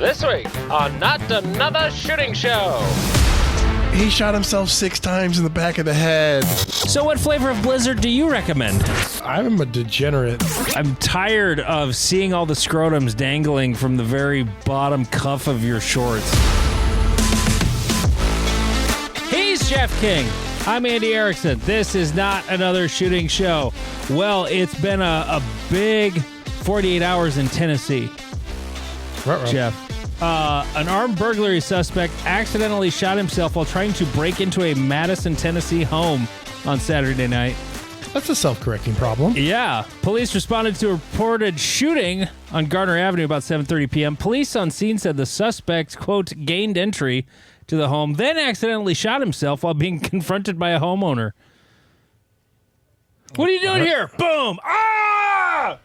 This week on Not Another Shooting Show. He shot himself 6 times in the back of the head. So what flavor of Blizzard do you recommend? I'm a degenerate. I'm tired of seeing all the scrotums dangling from the very bottom cuff of your shorts. He's Jeff King. I'm Andy Erickson. This is Not Another Shooting Show. Well, it's been a big 48 hours in Tennessee. Jeff. An armed burglary suspect accidentally shot himself while trying to break into a Madison, Tennessee home on Saturday night. That's a self-correcting problem. Yeah. Police responded to a reported shooting on Gardner Avenue about 7:30 p.m. Police on scene said the suspect, quote, gained entry to the home, then accidentally shot himself while being confronted by a homeowner. What are you doing here? Boom! Ah!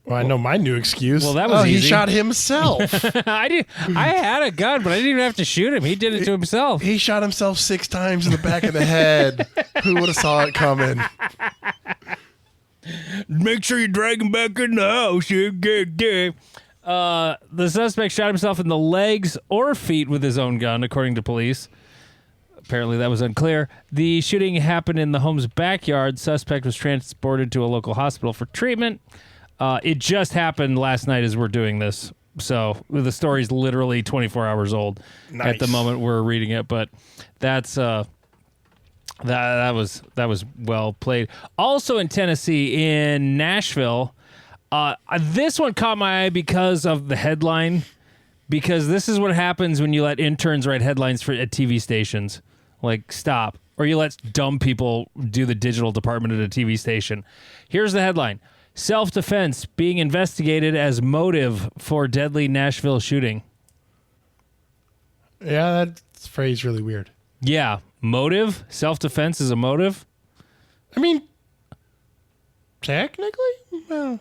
Well, I know my new excuse. Well, that was easy. He shot himself. I had a gun, but I didn't even have to shoot him. He did it to himself. He shot himself 6 times in the back of the head. Who would have saw it coming? Make sure you drag him back in the house. The suspect shot himself in the legs or feet with his own gun, according to police. Apparently that was unclear. The shooting happened in the home's backyard. Suspect was transported to a local hospital for treatment. It just happened last night as we're doing this. So the story's literally 24 hours old at the moment we're reading it. But that's that was well played. Also in Tennessee, in Nashville, this one caught my eye because of the headline. Because this is what happens when you let interns write headlines at TV stations. Like, stop. Or you let dumb people do the digital department at a TV station. Here's the headline. Self-defense being investigated as motive for deadly Nashville shooting. Yeah, that phrase really weird. Yeah, motive? Self-defense is a motive? I mean, technically? Well,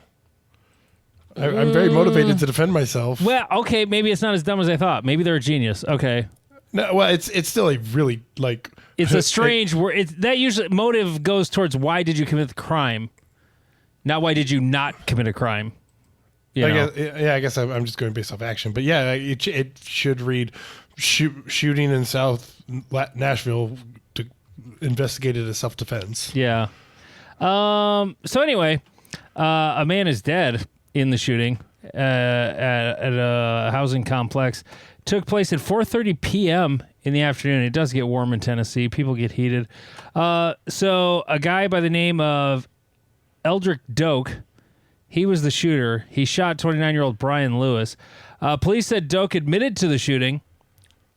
I'm very motivated to defend myself. Well, okay, maybe it's not as dumb as I thought. Maybe they're a genius. Okay. No, well, it's still a really, like... It's a strange word. That usually, motive goes towards why did you commit the crime? Not why did you not commit a crime? I guess I'm just going based off action. But yeah, it should read shooting in South Nashville investigated as self-defense. Yeah. So anyway, a man is dead in the shooting at a housing complex. Took place at 4:30 p.m. in the afternoon. It does get warm in Tennessee. People get heated. So a guy by the name of Eldrick Doak, he was the shooter. He shot 29-year-old Brian Lewis. Police said Doak admitted to the shooting,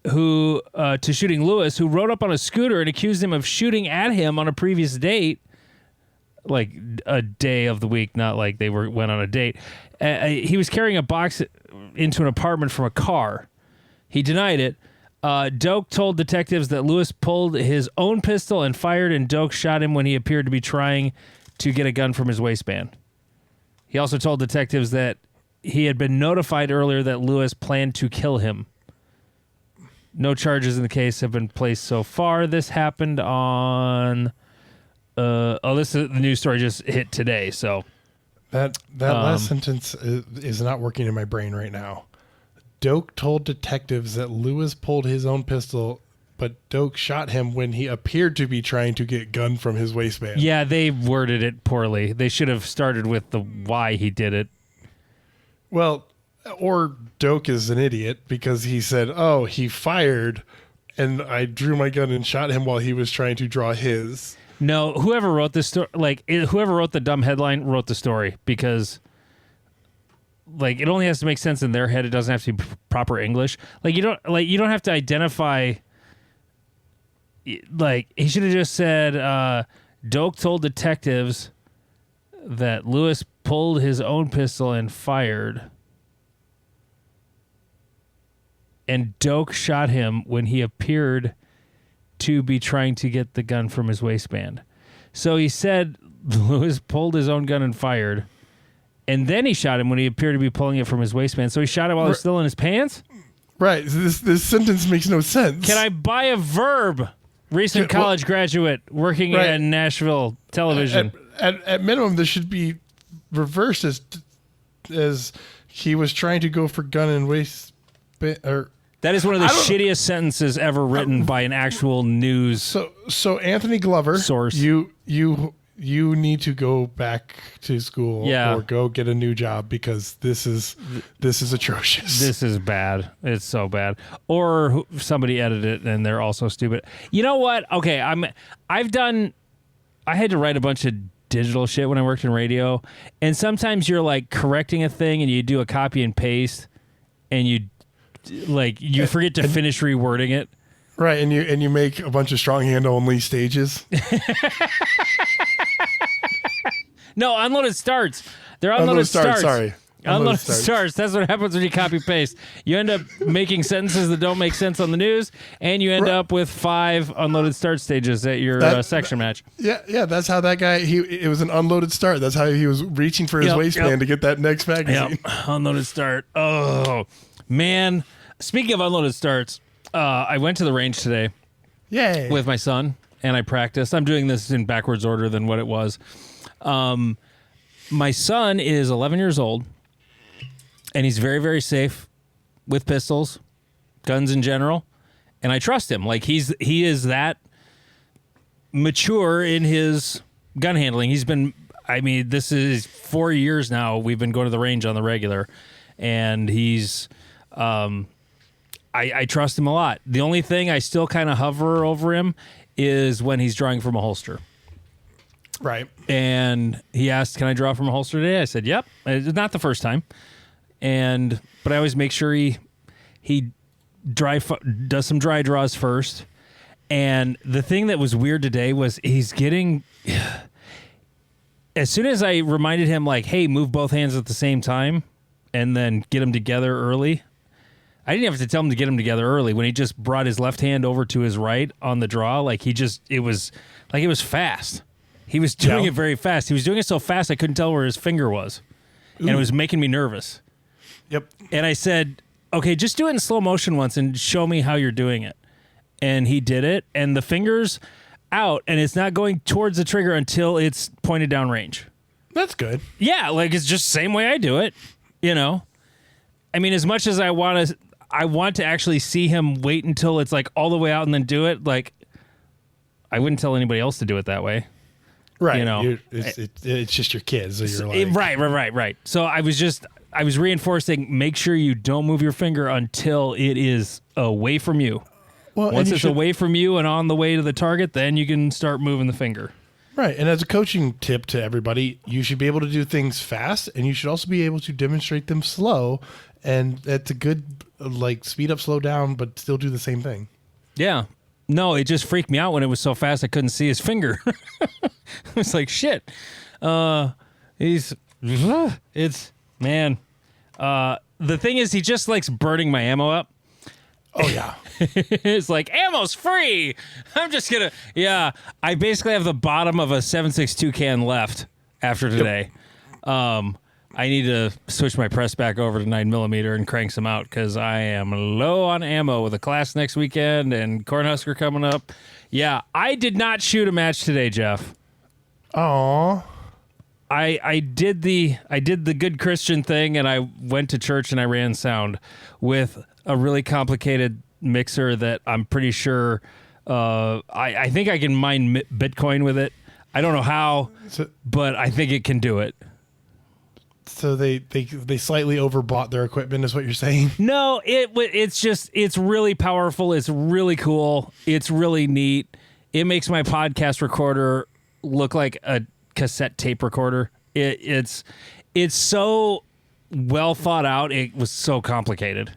to shooting Lewis, who rode up on a scooter and accused him of shooting at him on a previous date, like a day of the week, not like they went on a date. He was carrying a box into an apartment from a car. He denied it. Doak told detectives that Lewis pulled his own pistol and fired, and Doak shot him when he appeared to be trying to get a gun from his waistband. He also told detectives that he had been notified earlier that Lewis planned to kill him. No charges in the case have been placed so far. This happened on... this is, the news story just hit today, so... That last sentence is not working in my brain right now. Doak told detectives that Lewis pulled his own pistol, but Doak shot him when he appeared to be trying to get gun from his waistband. Yeah, they worded it poorly. They should have started with the why he did it. Well, or Doak is an idiot because he said, oh, he fired, and I drew my gun and shot him while he was trying to draw his. No, whoever wrote this story, whoever wrote the dumb headline wrote the story because... it only has to make sense in their head. It doesn't have to be proper English. You don't have to identify. He should have just said, Doak told detectives that Lewis pulled his own pistol and fired, and Doak shot him when he appeared to be trying to get the gun from his waistband. So he said Lewis pulled his own gun and fired. And then he shot him when he appeared to be pulling it from his waistband. So he shot him while it was still in his pants? Right. This sentence makes no sense. Can I buy a verb? Recent college graduate working at Nashville television. At minimum, this should be reversed as he was trying to go for gun and waist, or that is one of the shittiest sentences ever written by an actual news. So Anthony Glover, source. You need to go back to school or go get a new job because this is atrocious. This is bad. It's so bad. Or somebody edited it and they're also stupid. You know what? Okay, I had to write a bunch of digital shit when I worked in radio, and sometimes you're like correcting a thing and you do a copy and paste and you forget to finish rewording it. Right, and you make a bunch of strong hand only stages. No, unloaded starts. They're unloaded starts. Sorry. Unloaded starts. That's what happens when you copy paste. You end up making sentences that don't make sense on the news, and you end up with 5 unloaded start stages at your section match. Yeah. That's how that guy. It was an unloaded start. That's how he was reaching for his waistband to get that next magazine. Yep. Unloaded start. Oh man. Speaking of unloaded starts, I went to the range today. Yay. With my son, and I practiced. I'm doing this in backwards order than what it was. My son is 11 years old, and he's very, very safe with pistols, guns in general, and I trust him. Like he is that mature in his gun handling. This is 4 years now. We've been going to the range on the regular, and he's, I trust him a lot. The only thing I still kind of hover over him is when he's drawing from a holster. Right. And he asked, "Can I draw from a holster today?" I said, "Yep." It's not the first time. But I always make sure he does some dry draws first. And the thing that was weird today was he's getting, as soon as I reminded him like, "Hey, move both hands at the same time and then get them together early." I didn't have to tell him to get them together early. When he just brought his left hand over to his right on the draw, it was fast. He was doing it very fast. He was doing it so fast I couldn't tell where his finger was. And it was making me nervous. Yep. And I said, "Okay, just do it in slow motion once and show me how you're doing it." And he did it, and the finger's out, and it's not going towards the trigger until it's pointed down range. That's good. Yeah, like it's just the same way I do it, you know? I mean, as much as I want to actually see him wait until it's like all the way out and then do it, like I wouldn't tell anybody else to do it that way. Right. You know, it's just your kids. So you're like, right. So I was reinforcing, make sure you don't move your finger until it is away from you. Well, once it's away from you and on the way to the target, then you can start moving the finger. Right. And as a coaching tip to everybody, you should be able to do things fast, and you should also be able to demonstrate them slow. And that's a good, like, speed up, slow down, but still do the same thing. Yeah. No, it just freaked me out when it was so fast I couldn't see his finger. It's like, shit. The thing is, he just likes burning my ammo up. Oh, yeah. It's like, ammo's free. I'm just going to, I basically have the bottom of a 7.62 can left after today. Yep. I need to switch my press back over to 9mm and crank some out because I am low on ammo with a class next weekend and Cornhusker coming up. Yeah, I did not shoot a match today, Jeff. Aww. I did the good Christian thing, and I went to church and I ran sound with a really complicated mixer that I'm pretty sure I think I can mine Bitcoin with it. I don't know how, but I think it can do it. So they slightly overbought their equipment, is what you're saying? No, it's really powerful. It's really cool. It's really neat. It makes my podcast recorder look like a cassette tape recorder. It's so well thought out. It was so complicated.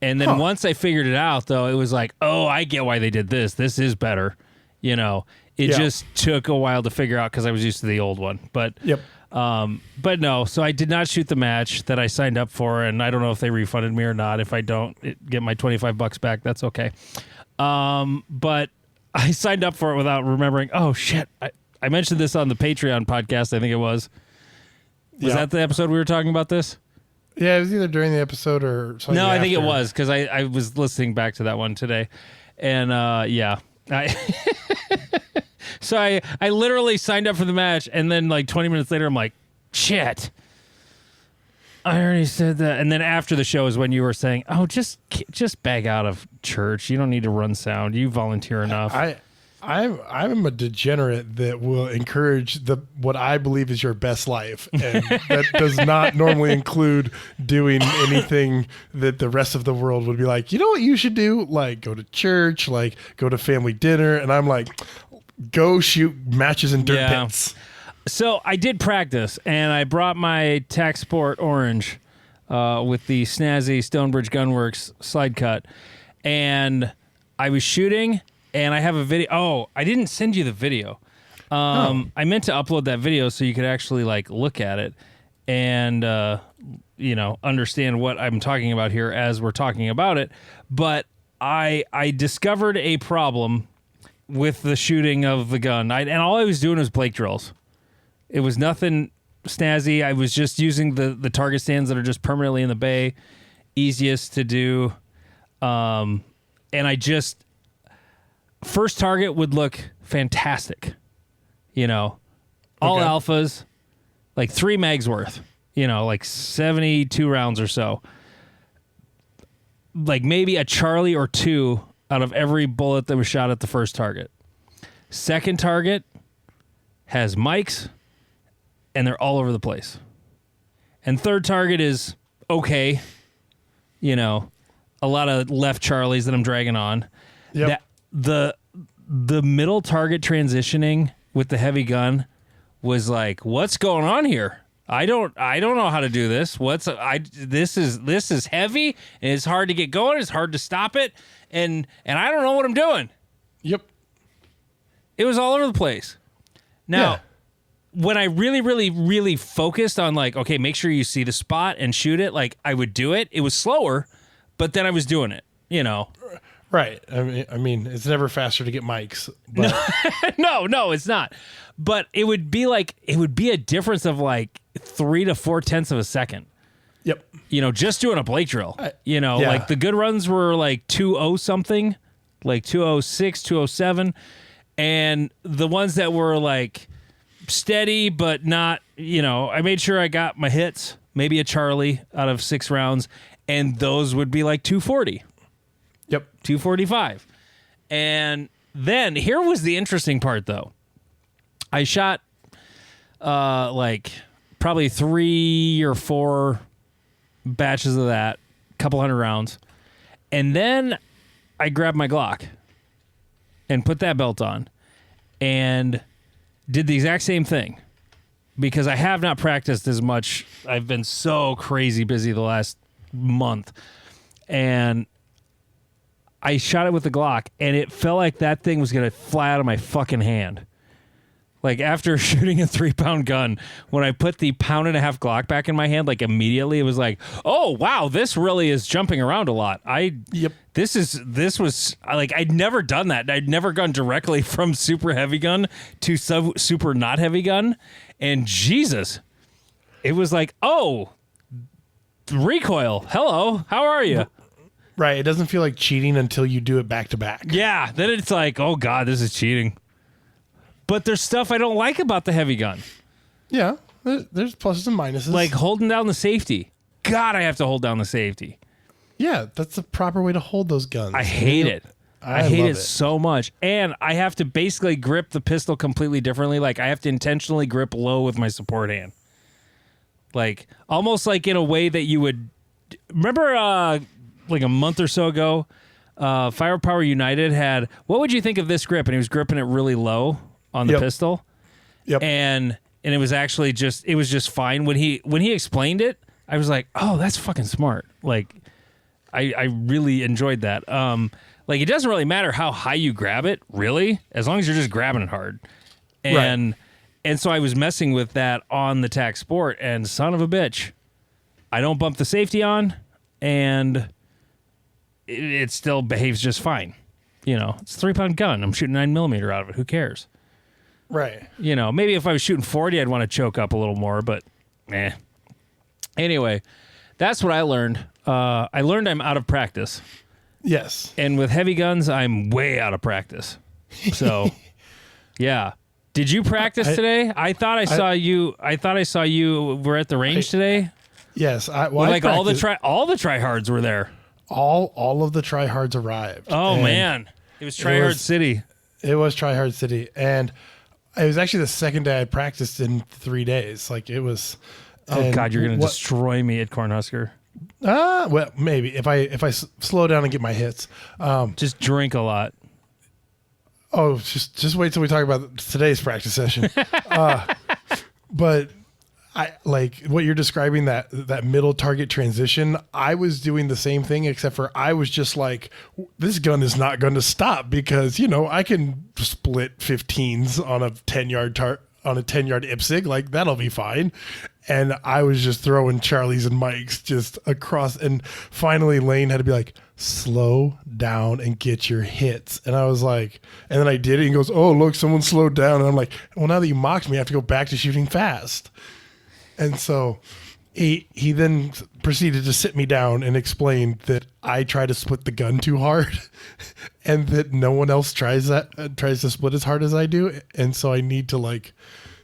And then once I figured it out, though, it was like, oh, I get why they did this. This is better. You know, it just took a while to figure out because I was used to the old one. But yep. But no, so I did not shoot the match that I signed up for, and I don't know if they refunded me or not. If I don't get my $25 back, that's okay. But I signed up for it without remembering. Oh shit! I mentioned this on the Patreon podcast. I think it was. Was that the episode we were talking about this? Yeah, it was either during the episode or something. No, I think it was because I was listening back to that one today, and So I literally signed up for the match, and then like 20 minutes later, I'm like, shit. I already said that. And then after the show is when you were saying, "Oh, just bag out of church. You don't need to run sound. You volunteer enough." I'm a degenerate that will encourage what I believe is your best life, and that does not normally include doing anything that the rest of the world would be like, you know what you should do? Like go to church, like go to family dinner, and I'm like, go shoot matches in dirt pits. So I did practice, and I brought my Tac Sport Orange with the snazzy Stonebridge Gunworks slide cut, and I was shooting, and I have a video. Oh, I didn't send you the video. I meant to upload that video so you could actually like look at it and understand what I'm talking about here as we're talking about it. But I discovered a problem with the shooting of the gun, and all I was doing was Blake drills. It was nothing snazzy. I was just using the target stands that are just permanently in the bay, easiest to do. And I just, first target would look fantastic. All alphas, like 3 mags worth, like 72 rounds or so. Like maybe a Charlie or 2 out of every bullet that was shot at the first target. Second target has mics, and they're all over the place. And third target is okay. A lot of left Charlies that I'm dragging on. Yep. The middle target transitioning with the heavy gun was like, what's going on here? I don't know how to do this. This is heavy, and it's hard to get going. It's hard to stop it, and I don't know what I'm doing. Yep. It was all over the place. Now, when I really, really, really focused on like, okay, make sure you see the spot and shoot it, like I would do it. It was slower, but then I was doing it, Right. I mean, it's never faster to get mics. But No, it's not. But it would be a difference of like 3 to 4/10 of a second. Yep. Just doing a Blake drill. Yeah. Like the good runs were like 2:0 something, like 2:06, 2:07, and the ones that were like steady but not, I made sure I got my hits, maybe a Charlie out of 6 rounds, and those would be like 240. Yep. 245. And then here was the interesting part though. I shot like probably 3 or 4 batches of that, couple hundred rounds. And then I grabbed my Glock and put that belt on and did the exact same thing because I have not practiced as much. I've been so crazy busy the last month. And I shot it with the Glock, and it felt like that thing was going to fly out of my fucking hand. Like, after shooting a 3-pound gun, when I put the 1.5-pound Glock back in my hand, like, immediately, it was like, oh, wow, this really is jumping around a lot. This was, like, I'd never done that. I'd never gone directly from super heavy gun to super not heavy gun. And Jesus, it was like, oh, recoil. Hello, how are you? Right. It doesn't feel like cheating until you do it back to back. Yeah. Then it's like, oh, God, this is cheating. But there's stuff I don't like about the heavy gun. Yeah. There's pluses and minuses. Like holding down the safety. God, I have to hold down the safety. Yeah. That's the proper way to hold those guns. I hate it. I hate love it so much. And I have to basically grip the pistol completely differently. Like I have to intentionally grip low with my support hand. Like almost like in a way that you would remember like a month or so ago, Firepower United had, what would you think of this grip? And he was gripping it really low on the pistol. Yep. And it was actually it was just fine. When he explained it, I was like, oh, that's fucking smart. Like I really enjoyed that. Like it doesn't really matter how high you grab it, really, as long as you're just grabbing it hard. And so I was messing with that on the Tac Sport, and son of a bitch, I don't bump the safety on, and it still behaves just fine. It's a 3-pound gun. I'm shooting 9mm out of it. Who cares? Right. Maybe if I was shooting 40, I'd want to choke up a little more, but Anyway, that's what I learned. I learned I'm out of practice. Yes. And with heavy guns, I'm way out of practice. So, yeah. Did you practice today? I thought I saw you. I thought I saw you were at the range today. Yes, all the tryhards were there. All of the tryhards arrived. Oh man, it was Tryhard City. It was Tryhard City, and it was actually the second day I practiced in 3 days. Like it was. Oh God, you're gonna destroy me at Cornhusker. Well, maybe if I slow down and get my hits. Just drink a lot. Oh, just wait till we talk about today's practice session. But I like what you're describing, that middle target transition. I was doing the same thing, except for I was just like, this gun is not going to stop because, I can split 15s on a 10-yard on a 10-yard IPSIG. Like that'll be fine. And I was just throwing Charlies and Mikes just across. And finally Lane had to be like, slow down and get your hits. And I was like, and then I did it. And he goes, oh, look, someone slowed down. And I'm like, well, now that you mocked me, I have to go back to shooting fast. And so he then proceeded to sit me down and explain that I try to split the gun too hard and that no one else tries to split as hard as I do. And so I need to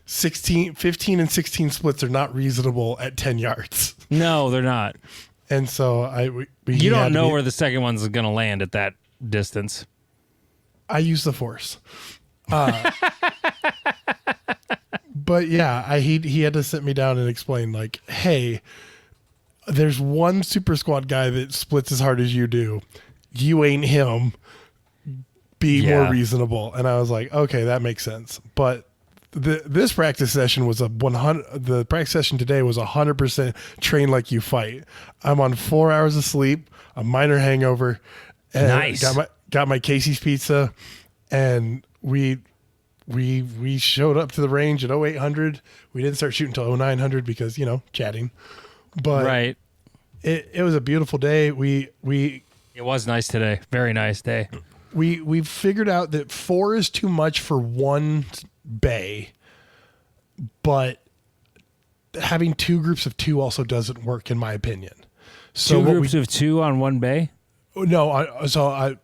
15 and 16 splits are not reasonable at 10 yards. No, they're not. And so you don't know where the second one's going to land at that distance. I use the force. But yeah, he had to sit me down and explain hey, there's one super squad guy that splits as hard as you do. You ain't him. Be more reasonable. And I was like, okay, that makes sense. But this practice session was the practice session today was 100% train like you fight. I'm on 4 hours of sleep, a minor hangover. And nice. Got my Casey's pizza, and we showed up to the range at 0800. We didn't start shooting until 0900 because, chatting. But right. It was a beautiful day. It was nice today. Very nice day. We figured out that 4 is too much for one bay, but having 2 groups of 2 also doesn't work in my opinion. So 2 groups of 2 on one bay? No,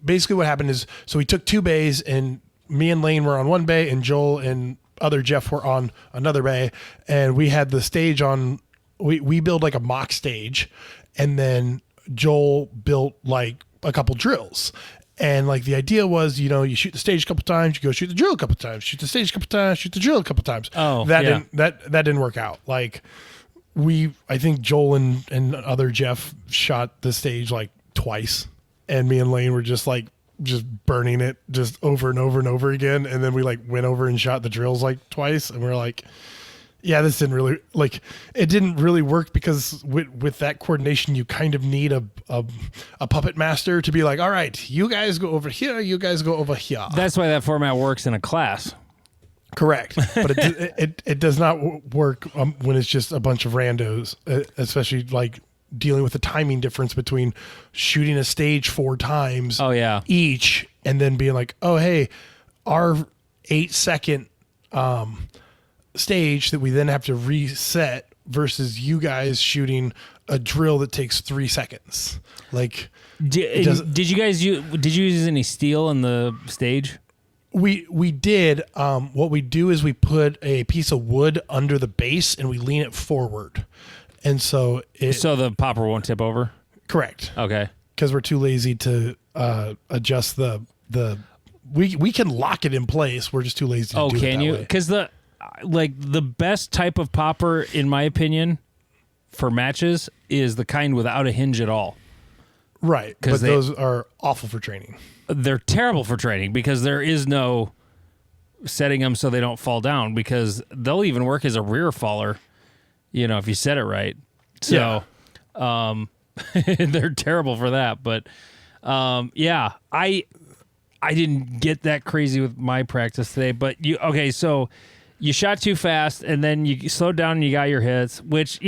basically what happened is, so we took 2 bays, and me and Lane were on one bay, and Joel and other Jeff were on another bay, and we had the stage on. We build a mock stage, and then Joel built a couple drills. And the idea was, you shoot the stage a couple times, you go shoot the drill a couple times, shoot the stage a couple times, shoot the drill a couple times. Oh, that didn't work out. I think Joel and other Jeff shot the stage twice, and me and Lane were just burning it just over and over and over again. And then we went over and shot the drills twice, and we we're yeah, this didn't really it didn't really work because with that coordination, you kind of need a puppet master to be all right, you guys go over here, you guys go over here. That's why that format works in a class. Correct. But it does not work when it's just a bunch of randos, especially dealing with the timing difference between shooting a stage 4 times each and then being oh, hey, our 8-second stage that we then have to reset versus you guys shooting a drill that takes 3 seconds. Did you use any steel in the stage? We did. What we do is we put a piece of wood under the base and we lean it forward. And so the popper won't tip over? Correct. Okay. Because we're too lazy to adjust the we can lock it in place. We're just too lazy to do it that way. Oh, can you? Because the best type of popper, in my opinion, for matches is the kind without a hinge at all. Right. But those are awful for training. They're terrible for training because there is no setting them so they don't fall down, because they'll even work as a rear faller, if you set it right. So they're terrible for that. But I didn't get that crazy with my practice today. But so you shot too fast and then you slowed down and you got your hits, which,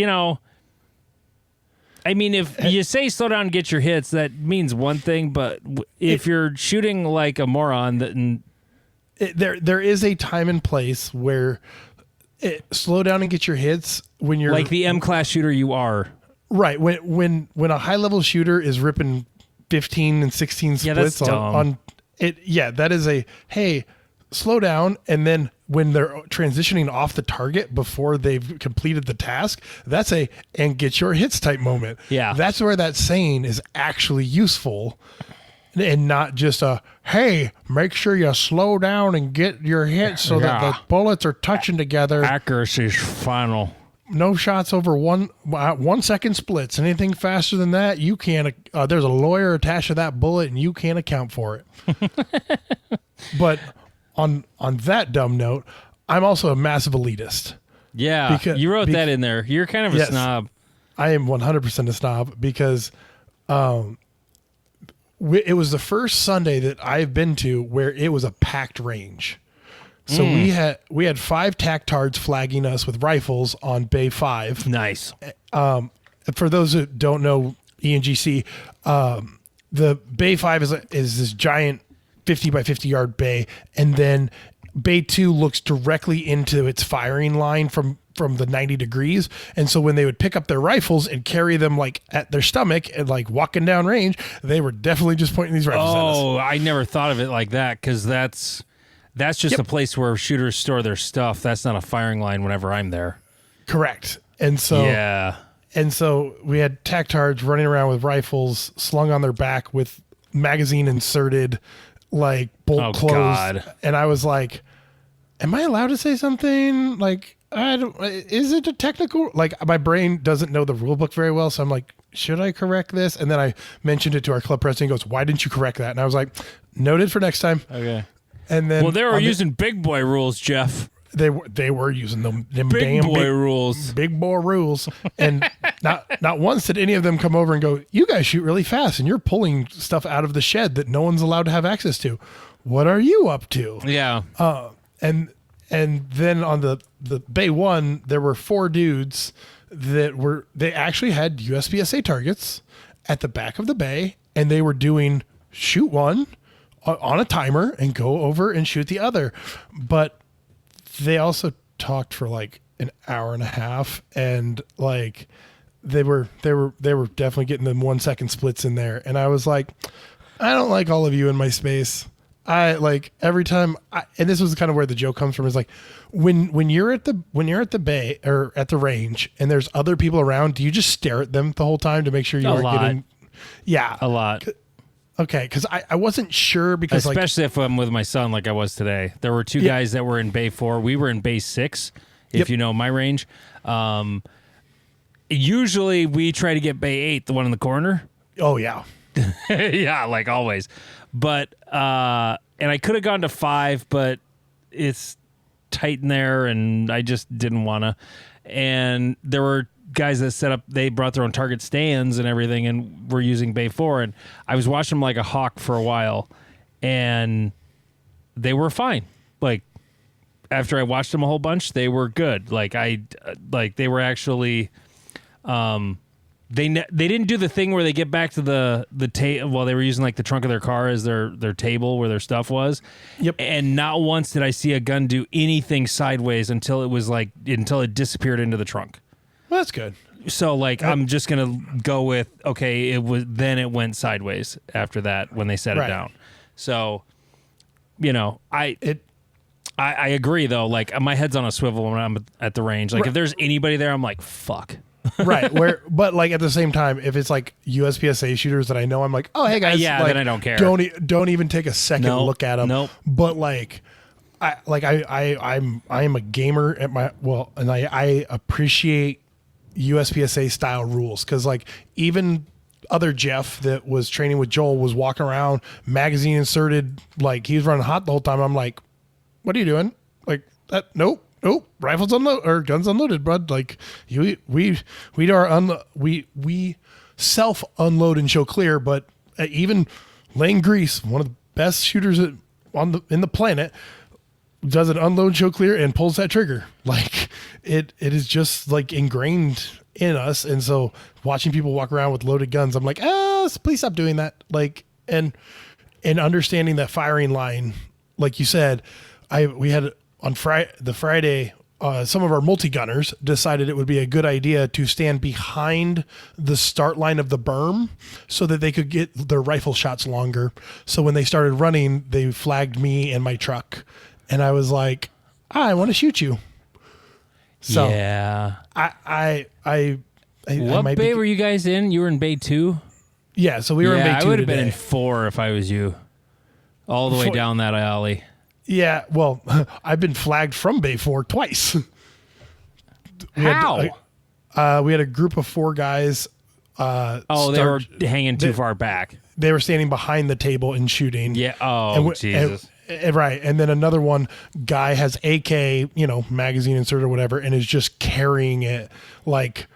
if you say slow down and get your hits, that means one thing. But if you're shooting like a moron, then there is a time and place where slow down and get your hits when you're like the M-class shooter you are. Right. When a high level shooter is ripping 15 and 16 splits that's dumb. on it. Yeah, that is hey, slow down, and then when they're transitioning off the target before they've completed the task, that's and get your hits type moment. Yeah. That's where that saying is actually useful and not just hey, make sure you slow down and get your hits so that the bullets are touching together. Accuracy's final. No shots over 1 second splits. Anything faster than that, you can't. There's a lawyer attached to that bullet, and you can't account for it. But on that dumb note, I'm also a massive elitist. Yeah, you wrote that in there. You're kind of a snob. I am 100% a snob because it was the first Sunday that I've been to where it was a packed range. So we had 5 tactards flagging us with rifles on Bay 5. Nice. For those who don't know ENGC, the Bay 5 is this giant 50 by 50 yard bay, and then Bay 2 looks directly into its firing line from the 90 degrees. And so when they would pick up their rifles and carry them like at their stomach and like walking down range, they were definitely just pointing these rifles at us. Oh, I never thought of it like that, because that's just a place where shooters store their stuff. That's not a firing line whenever I'm there. Correct. And so yeah. And so we had tactards running around with rifles slung on their back with magazine inserted, like bolt closed. God. And I was like, am I allowed to say something? Like, is it a technical? Like, my brain doesn't know the rule book very well. So I'm like, should I correct this? And then I mentioned it to our club president. He goes, why didn't you correct that? And I was like, noted for next time. Okay. And then, well, they were using big boy rules, Jeff. They were using them big boy rules. Big boy rules. And not once did any of them come over and go, you guys shoot really fast and you're pulling stuff out of the shed that no one's allowed to have access to. What are you up to? Yeah. And then on the Bay 1, there were 4 dudes they actually had USPSA targets at the back of the bay, and they were doing shoot one on a timer and go over and shoot the other. But they also talked for like an hour and a half, and like they were definitely getting them 1 second splits in there. And I was like, I don't like all of you in my space. I like every time and this was kind of where the joke comes from, is like when you're at the bay or at the range and there's other people around, do you just stare at them the whole time to make sure you aren't getting a lot. Okay, because I wasn't sure, because especially if I'm with my son like I was today. There were 2 guys that were in Bay 4. We were in Bay 6, if you know my range. Usually we try to get Bay 8, the one in the corner. Oh, yeah. Yeah, like always. But, and I could have gone to 5, but it's tight in there and I just didn't want to. And there were guys that set up, they brought their own target stands and everything, and were using Bay 4, and I was watching them like a hawk for a while, and they were fine. Like, after I watched them a whole bunch, they were good. Like, they were actually, they didn't do the thing where they get back to the table. Well, they were using like the trunk of their car as their table where their stuff was. Yep. And not once did I see a gun do anything sideways until it disappeared into the trunk. Well, that's good. So like, I'm just gonna go with, okay, it went sideways after that when they set it down. So, you know, I agree though. Like, my head's on a swivel when I'm at the range. Like, if there's anybody there, I'm like, fuck. Right. But like at the same time, if it's like USPSA shooters that I know, I'm like, oh, hey guys, yeah, like, then I don't care. Don't even take a second to look at them. Nope. But like, I'm a gamer at and I appreciate USPSA style rules, because like even other Jeff that was training with Joel was walking around magazine inserted, like he was running hot the whole time. I'm like, what are you doing? Like that? Nope, rifles unloaded or guns unloaded, bud. Like we self unload and show clear, but even Lane Grease, one of the best shooters in the planet, does an unload, show clear, and pulls that trigger. Like it is just like ingrained in us. And so watching people walk around with loaded guns, I'm like, please stop doing that. Like, and understanding that firing line, like you said, we had on Friday, some of our multi-gunners decided it would be a good idea to stand behind the start line of the berm so that they could get their rifle shots longer. So when they started running, they flagged me and my truck. And I was like, I want to shoot you. So yeah. I What might bay were you guys in? You were in bay 2? Yeah, so we were in bay 2 I would have today. been in 4 if I was you. All the way down that alley. Yeah, well, I've been flagged from bay 4 twice. How? We had a group of 4 guys. They were hanging too far back. They were standing behind the table and shooting. Yeah. Oh, Jesus. Right. And then another one guy has AK, magazine insert or whatever, and is just carrying it like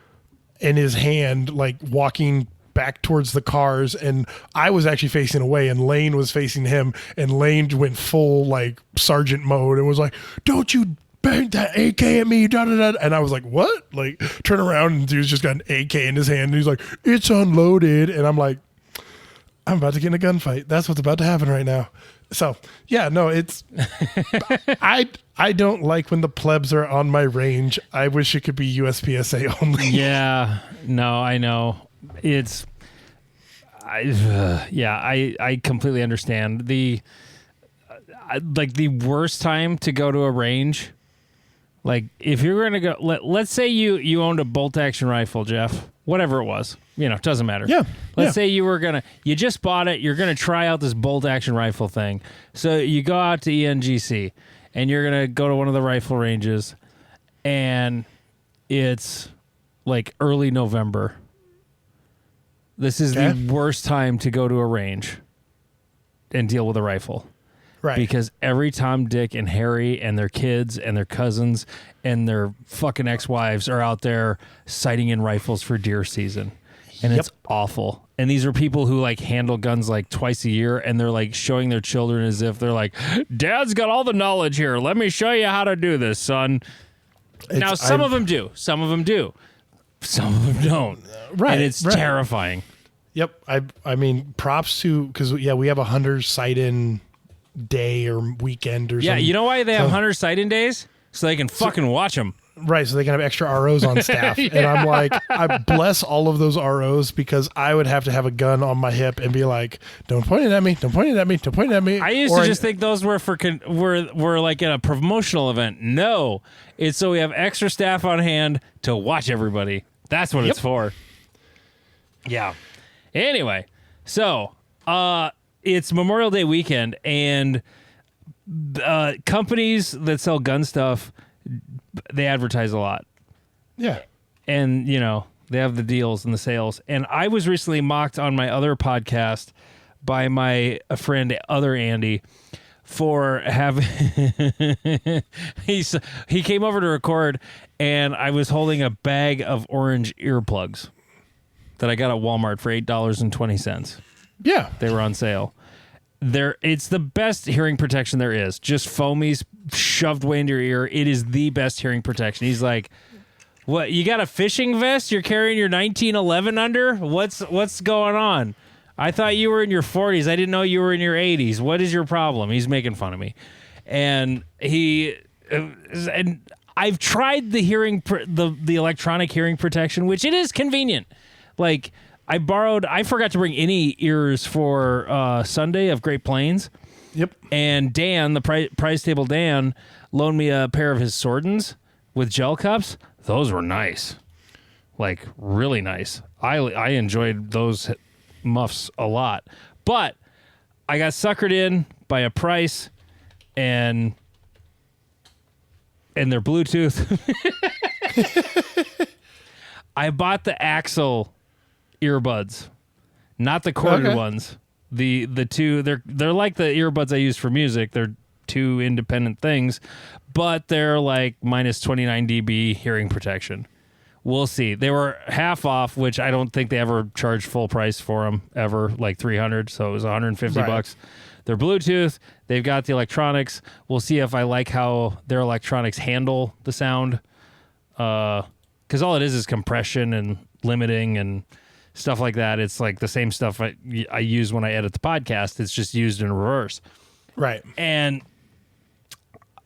in his hand, like walking back towards the cars. And I was actually facing away and Lane was facing him, and Lane went full like sergeant mode and was like, "Don't you bang that AK at me, da da da." And I was like, "What?" Like, turn around and dude's just got an AK in his hand and he's like, "It's unloaded." And I'm like, I'm about to get in a gunfight. That's what's about to happen right now. So yeah, no, it's I don't like when the plebs are on my range. I wish it could be USPSA only. Yeah, no, I know. I completely understand. The worst time to go to a range, like if you're going to go, let's say you owned a bolt action rifle, Jeff, whatever it was, it doesn't matter. Yeah. Let's say you just bought it. You're going to try out this bolt action rifle thing. So you go out to ENGC and you're going to go to one of the rifle ranges, and it's like early November. This is the worst time to go to a range and deal with a rifle. Right. Because every Tom, Dick, and Harry and their kids and their cousins and their fucking ex-wives are out there sighting in rifles for deer season. And it's awful. And these are people who like handle guns like twice a year, and they're like showing their children as if they're like, "Dad's got all the knowledge here. Let me show you how to do this, son." Now, some of them do. Some of them do. Some of them don't. Right. And it's terrifying. Yep. I mean, props to, because we have a hunter's sight-in day or weekend or something. Yeah, you know why they have hunter sight-in days? So they can fucking watch them. Right, so they can have extra ROs on staff. And I'm like, I bless all of those ROs, because I would have to have a gun on my hip and be like, "Don't point it at me, don't point it at me, don't point it at me." I used to just think those were were like in a promotional event. No, it's so we have extra staff on hand to watch everybody. That's what it's for. Yeah. Anyway, so it's Memorial Day weekend, and companies that sell gun stuff, they advertise a lot. Yeah. And, they have the deals and the sales. And I was recently mocked on my other podcast by my friend, other Andy, for having... he came over to record, and I was holding a bag of orange earplugs that I got at Walmart for $8.20. Yeah. They were on sale. It's the best hearing protection there is. Just foamies shoved way into your ear. It is the best hearing protection. He's like, "What? You got a fishing vest? You're carrying your 1911 under? What's going on? I thought you were in your 40s. I didn't know you were in your 80s. What is your problem?" He's making fun of me, and and I've tried the the electronic hearing protection, which it is convenient. Like, I forgot to bring any ears for Sunday of Great Plains. Yep. And Dan, the prize table Dan, loaned me a pair of his Sordens with gel cups. Those were nice. Like, really nice. I enjoyed those muffs a lot. But I got suckered in by a price and their Bluetooth. I bought the Axel earbuds, not the corded ones. The two, they're like the earbuds I use for music. They're two independent things, but they're like minus 29 dB hearing protection. We'll see. They were half off, which I don't think they ever charged full price for them ever, like $300. So it was $150. They're Bluetooth. They've got the electronics. We'll see if I like how their electronics handle the sound. Because all it is compression and limiting and stuff like that. It's like the same stuff I use when I edit the podcast. It's just used in reverse. Right. And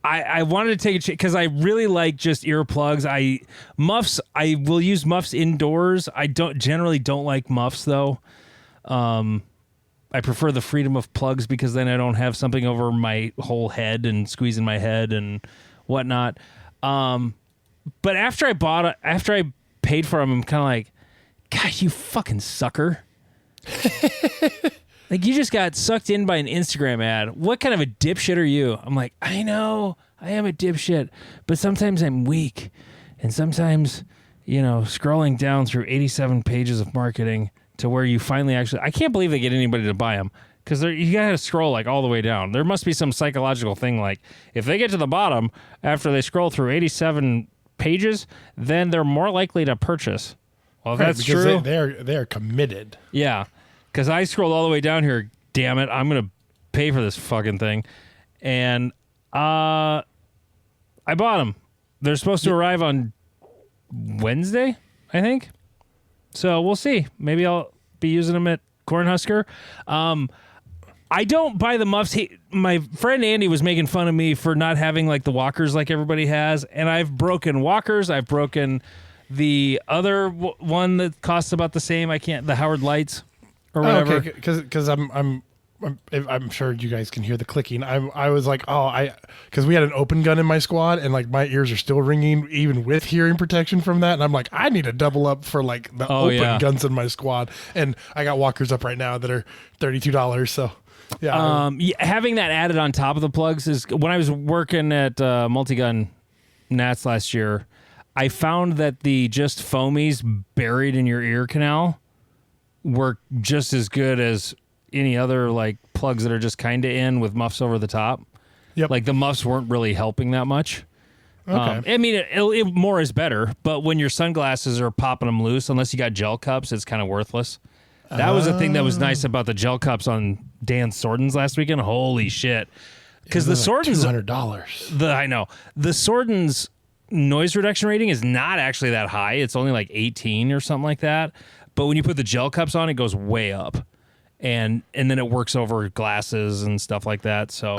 I wanted to take a chance because I really like just earplugs. I will use muffs indoors. I generally don't like muffs though. I prefer the freedom of plugs because then I don't have something over my whole head and squeezing my head and whatnot. But after I paid for them, I'm kind of like, God, you fucking sucker. Like, you just got sucked in by an Instagram ad. What kind of a dipshit are you? I'm like, I know, I am a dipshit, but sometimes I'm weak. And sometimes, scrolling down through 87 pages of marketing to where you finally actually, I can't believe they get anybody to buy them because you got to scroll like all the way down. There must be some psychological thing like if they get to the bottom after they scroll through 87 pages, then they're more likely to purchase. Well, if that's true. They're committed. Yeah. Because I scrolled all the way down here. Damn it. I'm going to pay for this fucking thing. And I bought them. They're supposed to arrive on Wednesday, I think. So we'll see. Maybe I'll be using them at Cornhusker. I don't buy the muffs. My friend Andy was making fun of me for not having like the walkers like everybody has. And I've broken walkers. I've broken the other one that costs about the same. The Howard Lights. Or whatever. Okay, because I'm sure you guys can hear the clicking. I was like, because we had an open gun in my squad, and like my ears are still ringing even with hearing protection from that. And I'm like, I need to double up for like the open guns in my squad. And I got walkers up right now that are $32. So yeah, having that added on top of the plugs is when I was working at Multigun Nats last year. I found that the just foamies buried in your ear canal work just as good as any other like plugs that are just kind of in with muffs over the top. Yep. Like the muffs weren't really helping that much. Okay. I mean, it more is better, but when your sunglasses are popping them loose, unless you got gel cups, it's kind of worthless. That was the thing that was nice about the gel cups on Dan Sorden's last weekend. Holy shit. Because the Sorden's $200. I know. The Sorden's noise reduction rating is not actually that high. It's only like 18 or something like that. But when you put the gel cups on, it goes way up. And then it works over glasses and stuff like that. So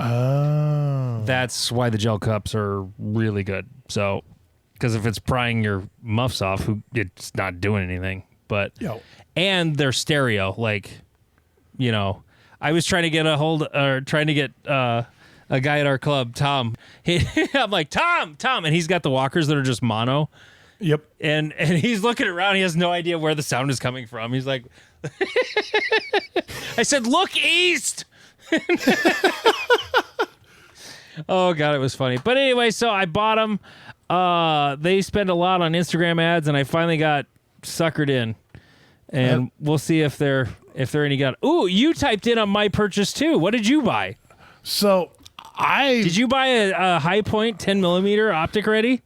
that's why the gel cups are really good. So, because if it's prying your muffs off, it's not doing anything. But and they're stereo. Like, I was trying to get a guy at our club, Tom. I'm like, Tom, and he's got the walkers that are just mono. Yep. And he's looking around. He has no idea where the sound is coming from. He's like, I said, look east. Oh, God, it was funny. But anyway, so I bought them. They spend a lot on Instagram ads, and I finally got suckered in. And we'll see if they're any good. Ooh, you typed in on my purchase, too. What did you buy? So Did you buy a High Point 10 millimeter optic ready?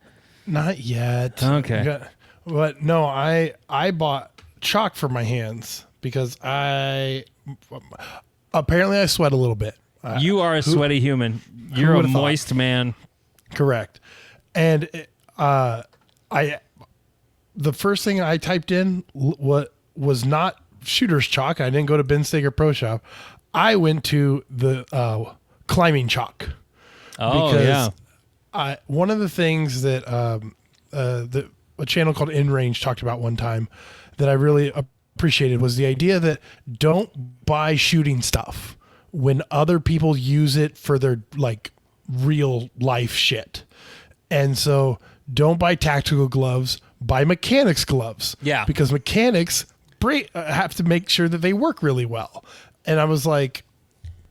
Not yet. Okay. But no, I bought chalk for my hands because apparently I sweat a little bit. You are a sweaty human. You're a moist man. Correct. And the first thing I typed in was not shooter's chalk. I didn't go to Ben Stoeger Pro Shop. I went to the climbing chalk. Oh, because yeah. One of the things that a channel called In Range talked about one time that I really appreciated was the idea that don't buy shooting stuff when other people use it for their like real life shit. And so don't buy tactical gloves, buy mechanics gloves. Yeah. Because mechanics have to make sure that they work really well. And I was like,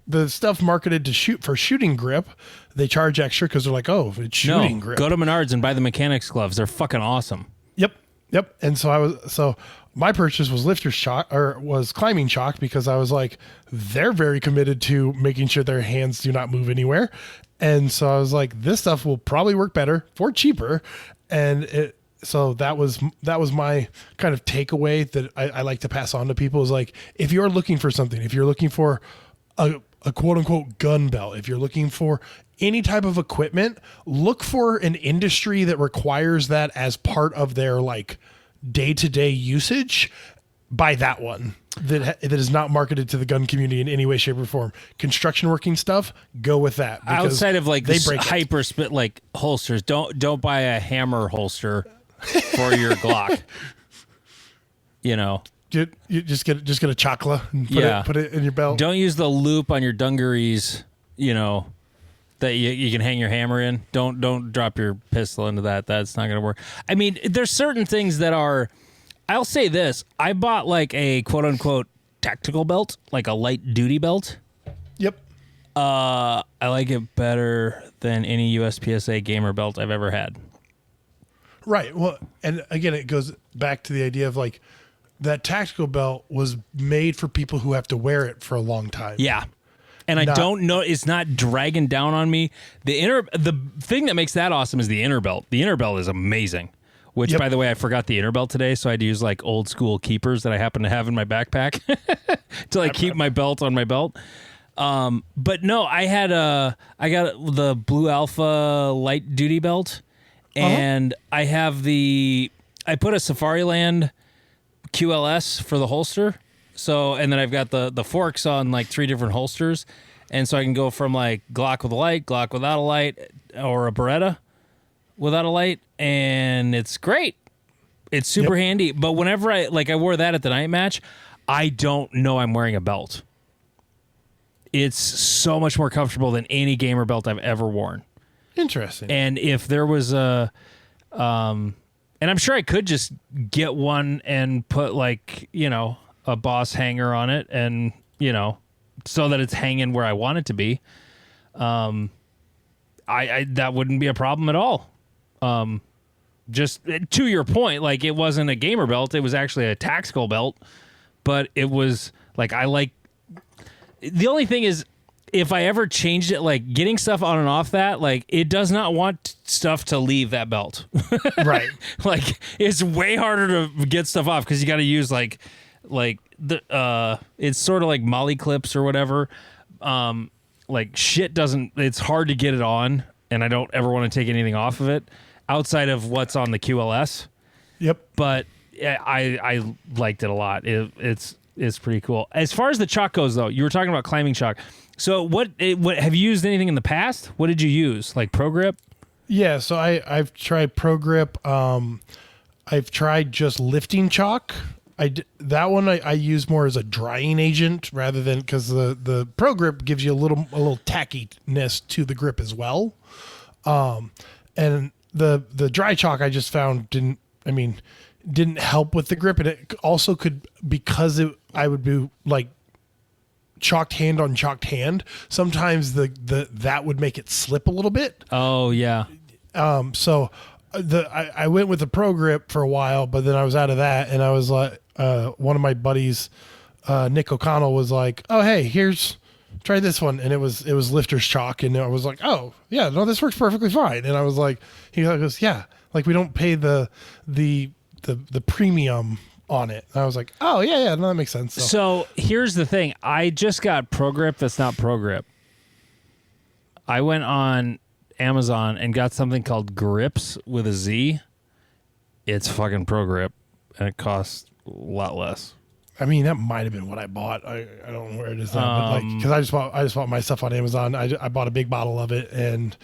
the stuff marketed to shooting grip, they charge extra because they're like, oh, it's shooting grip. Go to Menards and buy the mechanics gloves. They're fucking awesome. Yep. And so my purchase was lifter's chalk or was climbing chalk because I was like, they're very committed to making sure their hands do not move anywhere. And so I was like, this stuff will probably work better for cheaper. And so that was my kind of takeaway that I like to pass on to people is like, if you're looking for something, if you're looking for a quote unquote gun belt, if you're looking for any type of equipment, look for an industry that requires that as part of their like day-to-day usage. Buy that one that is not marketed to the gun community in any way, shape, or form. Construction working stuff, go with that. Outside of like they this break hyper spit like holsters, don't buy a hammer holster for your Glock. You just get a chocolate and put it in your belt. Don't use the loop on your dungarees, that you can hang your hammer in. Don't drop your pistol into that. That's not going to work. I mean, there's certain things that are, I'll say this. I bought like a quote unquote tactical belt, like a light duty belt. Yep. I like it better than any USPSA gamer belt I've ever had. Right. Well, and again, it goes back to the idea of like that tactical belt was made for people who have to wear it for a long time. Yeah. And I don't know, it's not dragging down on me. The thing that makes that awesome is the inner belt. The inner belt is amazing. Which, by the way, I forgot the inner belt today, so I had to use like old school keepers that I happen to have in my backpack to like keep my belt on my belt. But no, I got the Blue Alpha light duty belt, and I put a Safariland QLS for the holster. So, and then I've got the forks on like 3 different holsters, and so I can go from like Glock with a light, Glock without a light, or a Beretta without a light, and it's great. It's super handy. But whenever I wore that at the night match, I don't know I'm wearing a belt. It's so much more comfortable than any gamer belt I've ever worn. Interesting. And if there was and I'm sure I could just get one and put like, a boss hanger on it and, so that it's hanging where I want it to be. I that wouldn't be a problem at all. Just to your point, like it wasn't a gamer belt. It was actually a tactical belt, but it was like, the only thing is if I ever changed it, like getting stuff on and off that, like it does not want stuff to leave that belt. Right. Like it's way harder to get stuff off because you got to use like the it's sort of like molly clips or whatever. Like shit it's hard to get it on, and I don't ever want to take anything off of it outside of what's on the QLS. Yep. But I liked it a lot. It's pretty cool. As far as the chalk goes, though, you were talking about climbing chalk. So what have you used anything in the past? What did you use? Like Pro Grip? Yeah, so I've tried Pro Grip. I've tried just lifting chalk. That one I use more as a drying agent rather than because the Pro Grip gives you a little tackiness to the grip as well. And the dry chalk I just found didn't help with the grip, and it also could because I would do like chalked hand on chalked hand. Sometimes that would make it slip a little bit. Oh yeah. So I went with the Pro Grip for a while, but then I was out of that, and I was like, one of my buddies, Nick O'Connell, was like, "Oh hey, try this one," and it was lifter's chalk, and I was like, "Oh yeah, no, this works perfectly fine." And I was like, he goes, "Yeah, like we don't pay the premium on it." And I was like, "Oh yeah, no, that makes sense." So here's the thing: I just got Pro Grip that's not Pro Grip. I went on Amazon and got something called Grips with a Z. It's fucking Pro Grip, and it costs a lot less. I mean, that might have been what I bought. I don't know where it is now, but like, because I just bought my stuff on Amazon. I bought a big bottle of it, and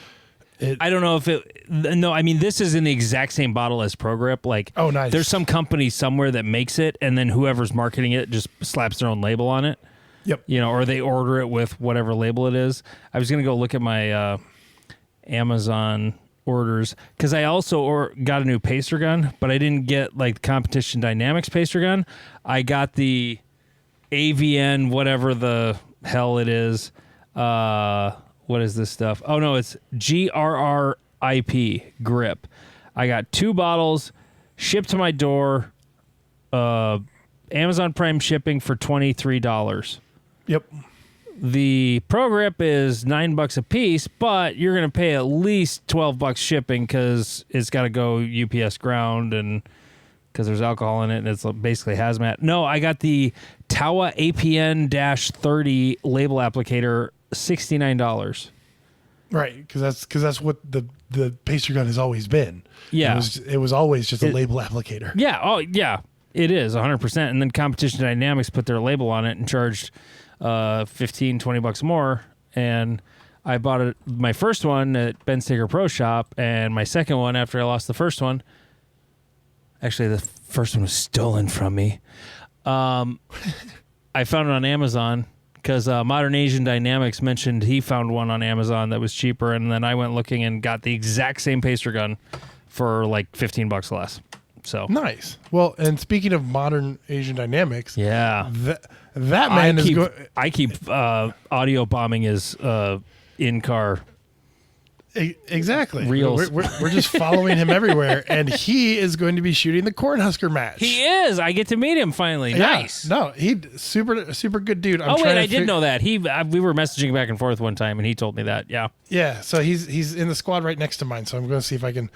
I don't know if no, I mean, this is in the exact same bottle as Pro Grip. Like, oh, nice. There's some company somewhere that makes it, and then whoever's marketing it just slaps their own label on it. Yep. Or they order it with whatever label it is. I was going to go look at my Amazon orders because I also got a new pacer gun, but I didn't get like the Competition Dynamics pacer gun. I got the AVN, whatever the hell it is. What is this stuff? Oh no, it's GRRIP grip. I got 2 bottles shipped to my door. Amazon Prime shipping for $23. Yep. The Pro Grip is $9 a piece, but you're going to pay at least $12 shipping because it's got to go UPS ground and because there's alcohol in it and it's basically hazmat. No, I got the Tawa APN-30 label applicator, $69. Right, because that's what the pacer gun has always been. Yeah, it was always just a label applicator. Yeah. Oh yeah, it is 100%. And then Competition Dynamics put their label on it and charged $15-$20 more, and I bought it, my first one at Ben Steger Pro Shop, and my second one after I lost the first one. Actually, the first one was stolen from me. I found it on Amazon because Modern Asian Dynamics mentioned he found one on Amazon that was cheaper, and then I went looking and got the exact same pacer gun for like $15 less. So nice. Well, and speaking of Modern Asian Dynamics, yeah, that man I keep audio bombing his in-car. Exactly. Reels. We're just following him everywhere, and he is going to be shooting the Cornhusker match. He is. I get to meet him finally. Yeah. Nice. No, he super good dude. I did know that. We were messaging back and forth one time, and he told me that. Yeah. Yeah. So he's in the squad right next to mine. So I'm going to see if I can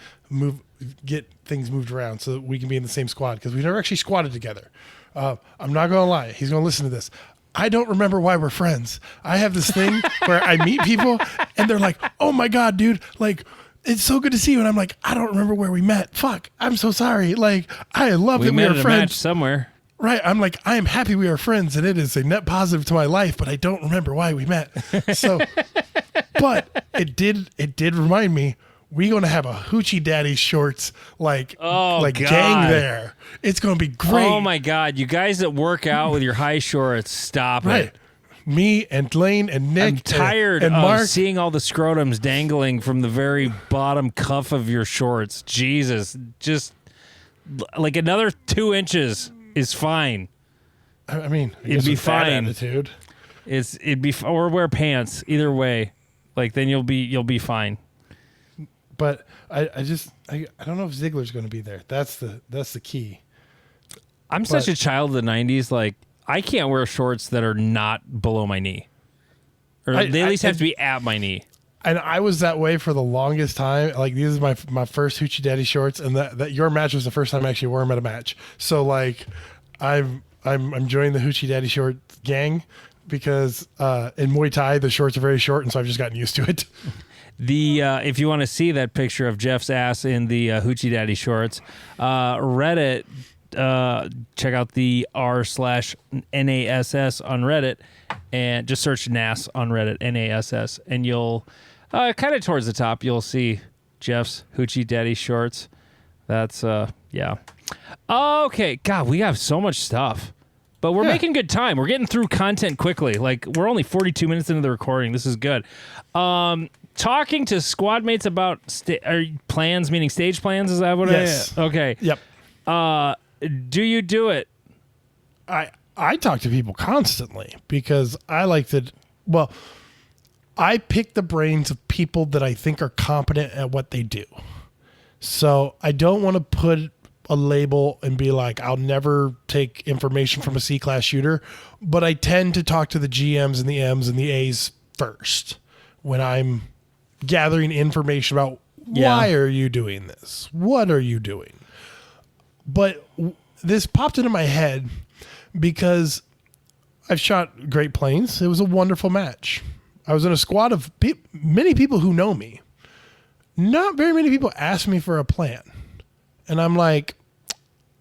get things moved around so that we can be in the same squad because we've never actually squatted together. I'm not going to lie. He's going to listen to this. I don't remember why we're friends. I have this thing where I meet people and they're like, oh my God, dude, like, it's so good to see you. And I'm like, I don't remember where we met. Fuck, I'm so sorry. Like, I love that we are friends. Match somewhere. Right. I'm like, I am happy we are friends and it is a net positive to my life, but I don't remember why we met. So, but it did remind me, we're going to have a Hoochie Daddy shorts gang there. It's going to be great. Oh, my God. You guys that work out with your high shorts, stop it. Me and Lane and Nick. I'm tired and of Mark. Seeing all the scrotums dangling from the very bottom cuff of your shorts. Jesus. Just like another 2 inches is fine. I mean, it'd be fine. Attitude. Or wear pants. Either way. Like then you'll be fine. But I don't know if Ziggler's going to be there. That's the key. I'm such a child of the 90s. Like, I can't wear shorts that are not below my knee. Or they at least have to be at my knee. And I was that way for the longest time. Like, these are my first Hoochie Daddy shorts. And that your match was the first time I actually wore them at a match. So, like, I'm joining the Hoochie Daddy short gang because in Muay Thai, the shorts are very short. And so I've just gotten used to it. If you want to see that picture of Jeff's ass in the Hoochie Daddy shorts, Reddit, check out the r/NASS on Reddit, and just search NASS on Reddit, NASS, and you'll kind of towards the top you'll see Jeff's Hoochie Daddy shorts. That's yeah. Okay, God, we have so much stuff. But we're making good time. We're getting through content quickly. Like, we're only 42 minutes into the recording. This is good. Talking to squad mates about plans, meaning stage plans, is that what yes. Okay. Yep. Do you do it? I talk to people constantly because I like to, well, I pick the brains of people that I think are competent at what they do. So I don't want to put a label and be like, I'll never take information from a C-class shooter, but I tend to talk to the GMs and the M's and the A's first when I'm gathering information about why are you doing this? What are you doing? But this popped into my head because I've shot Great Plains. It was a wonderful match. I was in a squad of many people who know me. Not very many people ask me for a plan. And I'm like,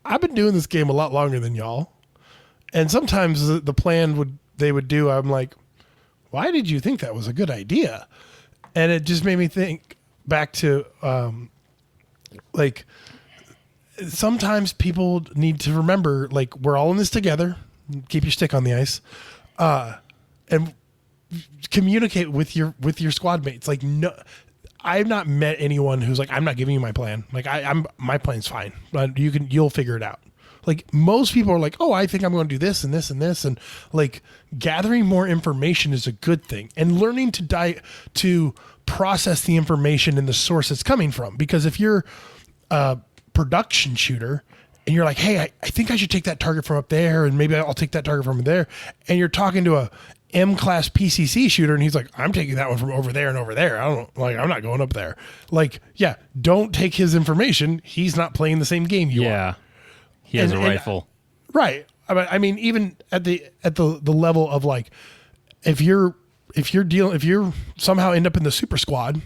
I've been doing this game a lot longer than y'all. And sometimes the plan they would do, I'm like, why did you think that was a good idea? And it just made me think back to, like, sometimes people need to remember, like, we're all in this together. Keep your stick on the ice. And communicate with your squad mates. Like, no, I've not met anyone who's like, I'm not giving you my plan. Like, my plan's fine, but you'll figure it out. Like, most people are like, oh, I think I'm going to do this and this and this. And like, gathering more information is a good thing, and learning to process the information in the source it's coming from. Because if you're a production shooter and you're like, hey, I think I should take that target from up there, and maybe I'll take that target from there. And you're talking to a M-class PCC shooter, and he's like, I'm taking that one from over there and over there. I'm not going up there. Like, yeah, don't take his information. He's not playing the same game you are. He has a rifle. Right. I mean, even at the level of, like, if you somehow end up in the super squad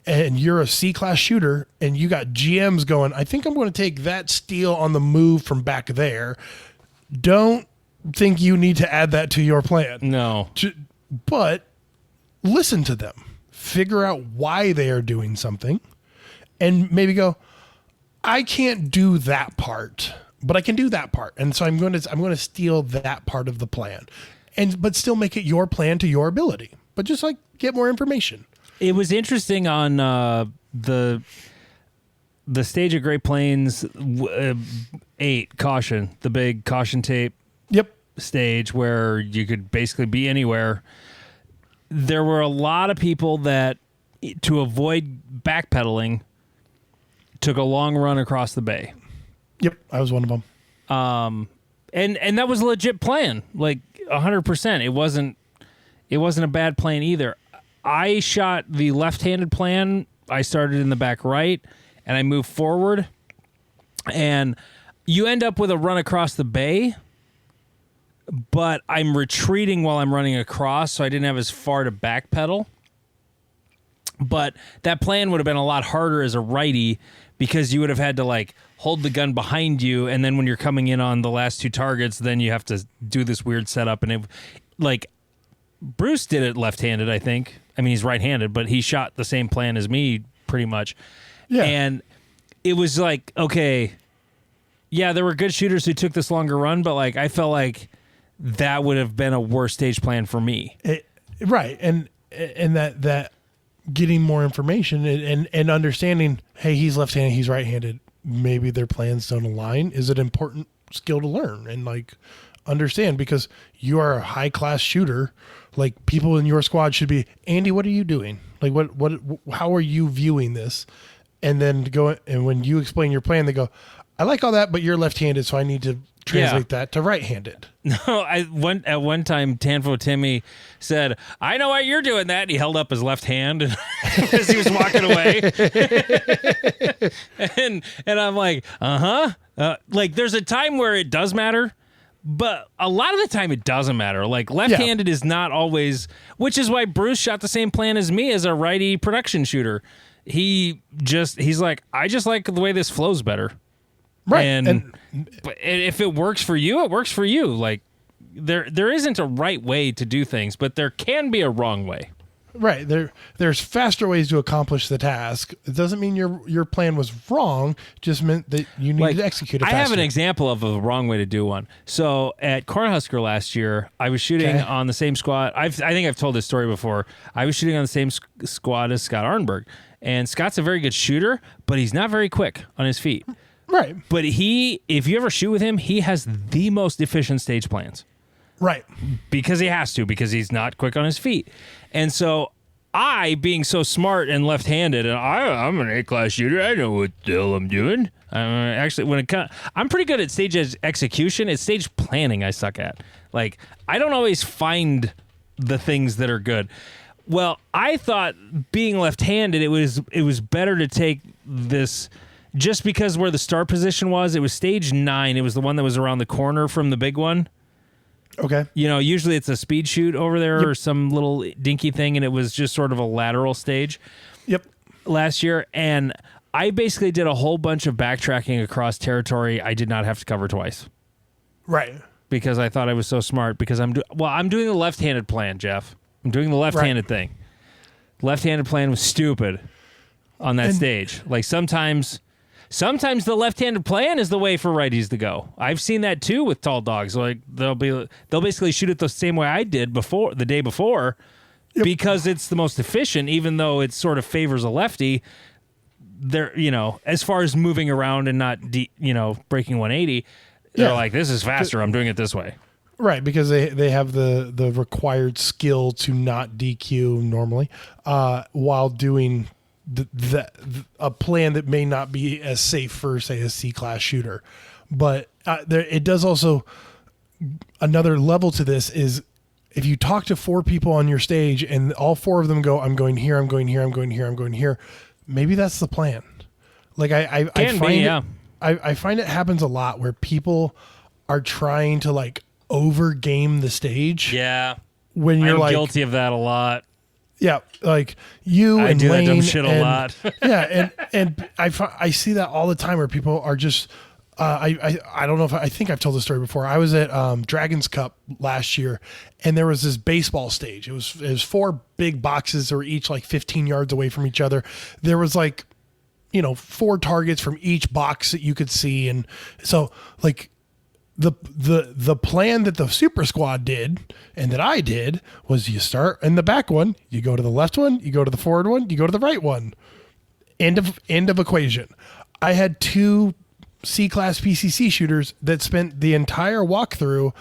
and you're a C-class shooter and you got GMs going, I think I'm going to take that steal on the move from back there. Don't think you need to add that to your plan. No. But listen to them. Figure out why they are doing something and maybe go, I can't do that part but I can do that part. And so I'm going to steal that part of the plan, but still make it your plan to your ability, but just like get more information. It was interesting on the stage at Great Plains 8 caution, the big caution tape. Yep. Stage where you could basically be anywhere. There were a lot of people that, to avoid backpedaling, took a long run across the bay. Yep, I was one of them. And that was a legit plan, like 100%. It wasn't a bad plan either. I shot the left-handed plan. I started in the back right, and I moved forward. And you end up with a run across the bay, but I'm retreating while I'm running across, so I didn't have as far to backpedal. But that plan would have been a lot harder as a righty because you would have had to like hold the gun behind you, and then when you're coming in on the last 2 targets, then you have to do this weird setup. And it, like, Bruce did it left-handed, I think. I mean, he's right-handed, but he shot the same plan as me pretty much. Yeah. And it was like, okay, yeah, there were good shooters who took this longer run, but like I felt like that would have been a worse stage plan for me. Right. And that getting more information and understanding, hey, he's left-handed, he's right-handed, maybe their plans don't align, is an important skill to learn and like understand, because you are a high-class shooter. Like, people in your squad should be, Andy, what are you doing? Like, how are you viewing this? And then and when you explain your plan, they go, I like all that, but you're left-handed, so I need to translate that to right-handed. No, at one time, Tanfo Timmy said, I know why you're doing that. And he held up his left hand as he was walking away. and I'm like, like, there's a time where it does matter, but a lot of the time it doesn't matter. Like, left-handed is not always, which is why Bruce shot the same plan as me as a righty production shooter. He's like, I just like the way this flows better. Right. And if it works for you, it works for you. Like, there isn't a right way to do things, but there can be a wrong way. Right. There's faster ways to accomplish the task. It doesn't mean your plan was wrong, just meant that you need to execute it faster. I have an example of a wrong way to do one. So at Cornhusker last year, I was shooting on the same squad. I think I've told this story before. I was shooting on the same squad as Scott Arnberg. And Scott's a very good shooter, but he's not very quick on his feet. Right. But if you ever shoot with him, he has the most efficient stage plans. Right. Because he has to, because he's not quick on his feet. And so I, being so smart and left-handed, and I'm an A-class shooter, I know what the hell I'm doing. Actually, I'm pretty good at stage execution. It's stage planning I suck at. Like, I don't always find the things that are good. Well, I thought being left-handed, it was better to take this, just because where the start position was. It was stage 9. It was the one that was around the corner from the big one. Okay. You know, usually it's a speed shoot over there or some little dinky thing, and it was just sort of a lateral stage. Yep. Last year, and I basically did a whole bunch of backtracking across territory I did not have to cover twice. Right. Because I thought I was so smart, because I'm doing the left-handed plan, Jeff. I'm doing the left-handed thing. Left-handed plan was stupid on that stage. Like, sometimes the left-handed plan is the way for righties to go. I've seen that too with tall dogs. Like, they'll basically shoot it the same way I did the day before, because it's the most efficient, even though it sort of favors a lefty. They're, as far as moving around and not breaking 180, they're like, this is faster. I'm doing it this way. Right, because they have the required skill to not DQ normally, while doing a plan that may not be as safe for, say, a C-class shooter. But it does also, another level to this is, if you talk to 4 people on your stage and all 4 of them go, I'm going here, I'm going here, I'm going here, I'm going here, maybe that's the plan. Like, I find it happens a lot where people are trying to like over game the stage. Yeah. When you're I'm guilty of that a lot. Yeah, like you I and do Lane that dumb shit a lot. Yeah, and I see that all the time where people are just I don't know if I think I've told the story before. I was at Dragons Cup last year, and there was this baseball stage. It was 4 big boxes that were each like 15 yards away from each other. There was like 4 targets from each box that you could see. And so like the plan that the super squad did and that I did was you start in the back one, you go to the left one, you go to the forward one, you go to the right one. End of equation. I had 2 C-class PCC shooters that spent the entire walkthrough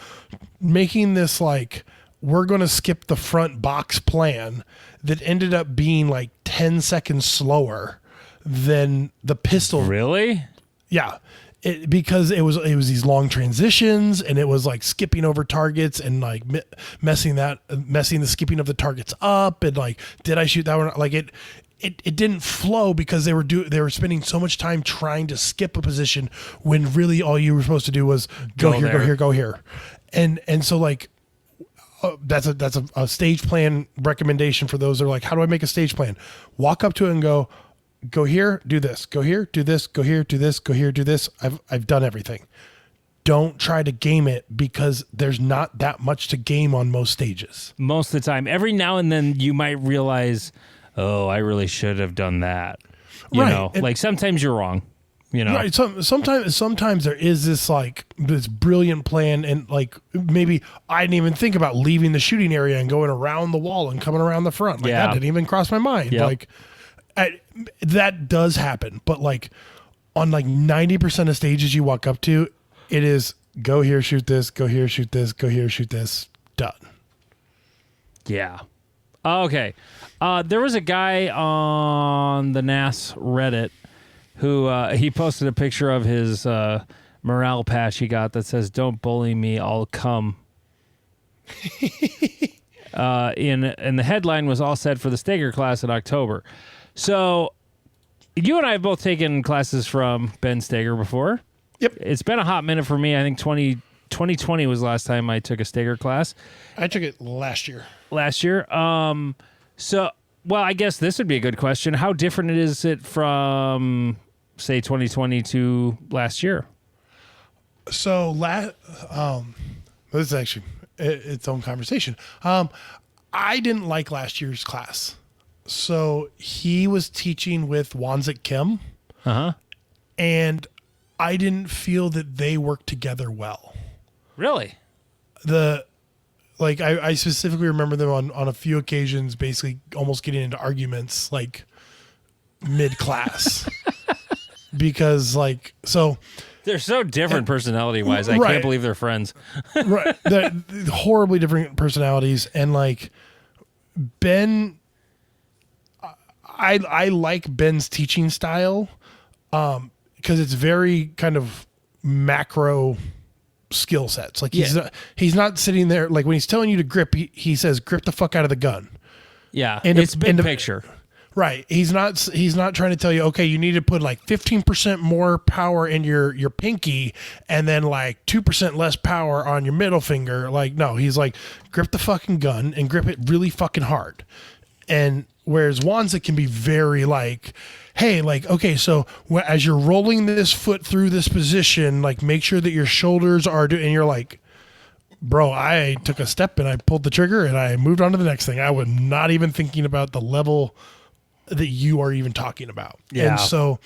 making this like, we're going to skip the front box plan that ended up being like 10 seconds slower than the pistol. Really? Yeah. Because it was these long transitions, and it was like skipping over targets and like messing the skipping of the targets up, and like, did I shoot that one? Like it didn't flow because they were spending so much time trying to skip a position when really all you were supposed to do was go here. And so like that's a stage plan recommendation for those that are like, how do I make a stage plan? Walk up to it and go here, do this, go here, do this, go here, do this, go here, do this. I've done everything. Don't try to game it because there's not that much to game on most stages. Most of the time. Every now and then you might realize, oh, I really should have done that. You know, like sometimes you're wrong. Right. Sometimes there is this brilliant plan, and like maybe I didn't even think about leaving the shooting area and going around the wall and coming around the front. Like that didn't even cross my mind. Yep. Like that does happen, but like on like 90% of stages you walk up to, it is go here, shoot this, go here, shoot this, go here, shoot this, done. Yeah. Okay. There was a guy on the NAS Reddit who he posted a picture of his morale patch he got that says, "Don't bully me, I'll come." And the headline was all set for the Stoeger class in October. So you and I have both taken classes from Ben Stoeger before. Yep. It's been a hot minute for me. I think 2020 was the last time I took a Stoeger class. I took it last year. So, well, I guess this would be a good question. How different is it from, say, 2020 to last year? So, this is actually its own conversation. I didn't like last year's class. So he was teaching with Wanzik Kim. Uh-huh. And I didn't feel that they worked together well. Really? I specifically remember them on a few occasions basically almost getting into arguments like mid-class. Because they're so different personality-wise. I can't believe they're friends. Right. They're horribly different personalities. And like Ben, I like Ben's teaching style because it's very kind of macro skill sets. Like he's not sitting there like when he's telling you to grip, he says grip the fuck out of the gun. Yeah, it's big picture. Right. He's not trying to tell you, okay, you need to put like 15% more power in your pinky and then like 2% less power on your middle finger. Like, no, he's like, grip the fucking gun and grip it really fucking hard. And whereas Wanzik can be very like, hey, like, okay, so as you're rolling this foot through this position, like make sure that your shoulders are and you're like, bro, I took a step and I pulled the trigger and I moved on to the next thing. I was not even thinking about the level that you are even talking about. Yeah. And so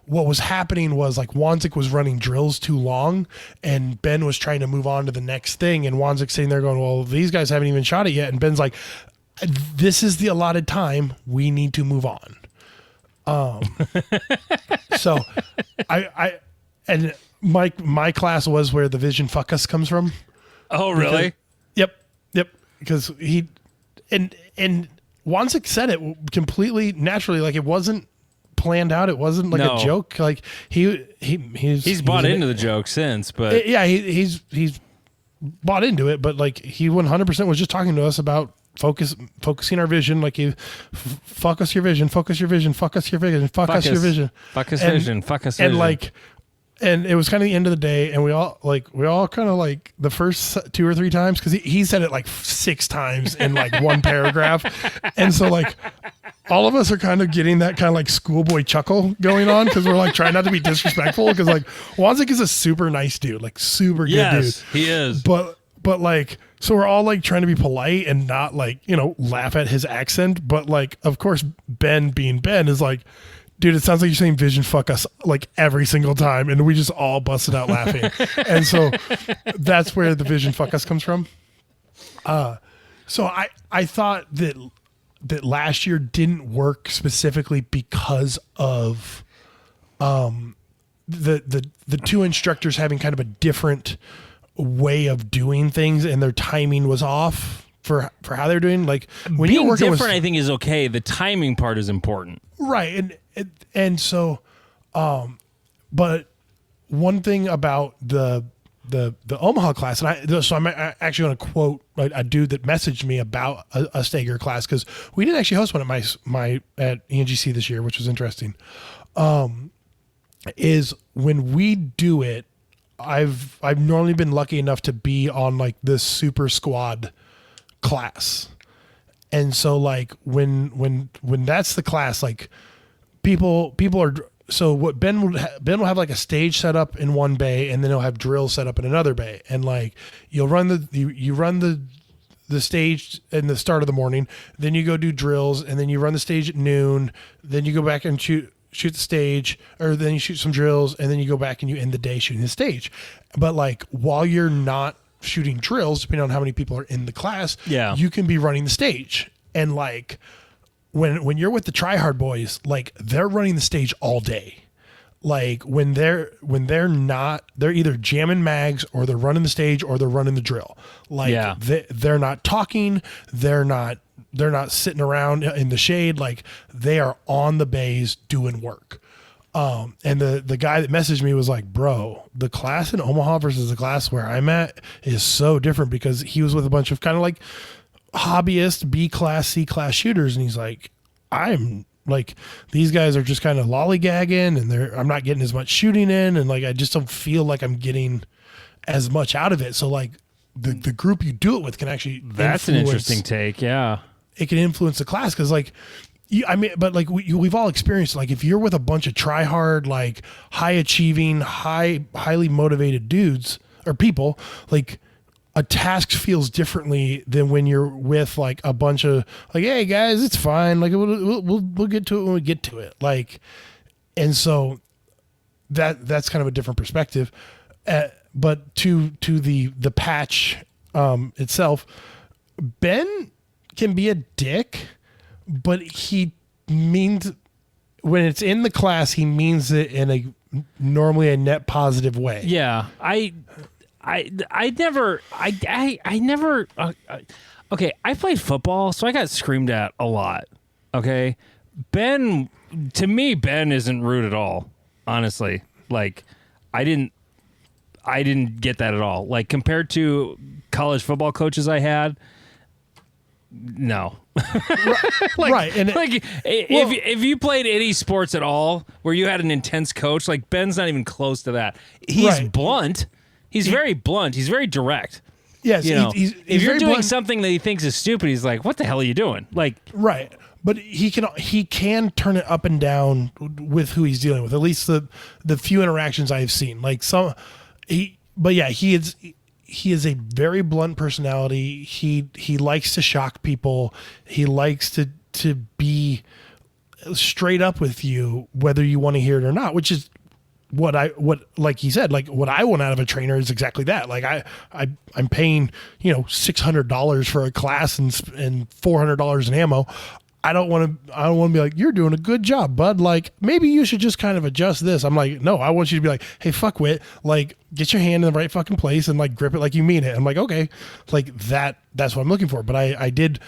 what was happening was like Wanzik was running drills too long and Ben was trying to move on to the next thing. And Wanzik's sitting there going, well, these guys haven't even shot it yet. And Ben's like, this is the allotted time. We need to move on. So and my class was where the vision fuck us comes from. Oh, really? Yep. Because and Wanzik said it completely naturally. Like it wasn't planned out. It wasn't like a joke. Like he's bought into the joke since, but he's bought into it. But like he 100% was just talking to us about focusing our vision. Like focus your vision, focus your vision, focus your vision, focus your vision, focus vision, focus vision, and like. And it was kind of the end of the day, and we all kind of like the first 2 or 3 times because he said it like 6 times in like one paragraph, and so like all of us are kind of getting that kind of like schoolboy chuckle going on because we're like trying not to be disrespectful because like Wanzik is a super nice dude, like super good dude. He is. But like so we're all like trying to be polite and not like laugh at his accent, but like of course Ben being Ben is like, Dude, it sounds like you're saying vision fuck us like every single time, and we just all busted out laughing. And so that's where the vision fuck us comes from. So I thought that last year didn't work specifically because of the two instructors having kind of a different way of doing things, and their timing was off for how they're doing. Like when Being you're working different, with, I think is okay. The timing part is important. right, and so, but one thing about the Omaha class, and I'm actually going to quote a dude that messaged me about a Stoeger class, because we didn't actually host one at my at ENGC this year, which was interesting. Is when we do it, I've normally been lucky enough to be on like this super squad class, and so like when that's the class, like people are. So what Ben will have like a stage set up in one bay, and then he'll have drills set up in another bay, and like you'll run you run the stage in the start of the morning, then you go do drills, and then you run the stage at noon, then you go back and shoot the stage, or then you shoot some drills, and then you go back and you end the day shooting the stage. But like while you're not shooting drills, depending on how many people are in the class, you can be running the stage. And like when you're with the try hard boys, like they're running the stage all day. Like when they're not, they're either jamming mags, or they're running the stage, or they're running the drill. Like they're not talking, they're not sitting around in the shade. Like they are on the bays doing work. And the guy that messaged me was like, bro, the class in Omaha versus the class where I'm at is so different, because he was with a bunch of kind of like hobbyist B class, C class shooters. And he's like, I'm like, these guys are just kind of lollygagging, and I'm not getting as much shooting in. And like, I just don't feel like I'm getting as much out of it. So like the group you do it with can actually, that's an interesting take. Yeah. It can influence the class. Cause like, but like we've all experienced, like if you're with a bunch of try hard, like high achieving, highly motivated dudes or people, like a task feels differently than when you're with like a bunch of like, hey guys, it's fine. Like we'll get to it when we get to it. Like, and so that's kind of a different perspective. But to the patch itself, Ben can be a dick, but he means, when it's in the class, he means it in normally a net positive way. Yeah. I never, okay, I played football, so I got screamed at a lot. Okay. To me, Ben isn't rude at all, honestly. Like, I didn't get that at all. Like, compared to college football coaches I had, no. Right. And if you played any sports at all where you had an intense coach, like Ben's not even close to that. He's blunt. He's very blunt. He's very direct. Yes. You know, he's if you're very doing blunt. Something that he thinks is stupid, he's like, "What the hell are you doing?" Like, right. But he can turn it up and down with who he's dealing with. At least the few interactions I've seen. Like he is a very blunt personality. He likes to shock people. He likes to be straight up with you, whether you want to hear it or not, which is what like he said, like what I want out of a trainer is exactly that. Like I'm paying, $600 for a class and $400 in ammo. I don't want to be like, you're doing a good job, bud. Like, maybe you should just kind of adjust this. I'm like, no, I want you to be like, hey, fuckwit, like, get your hand in the right fucking place and like grip it like you mean it. I'm like, okay, like that's what I'm looking for. But I did,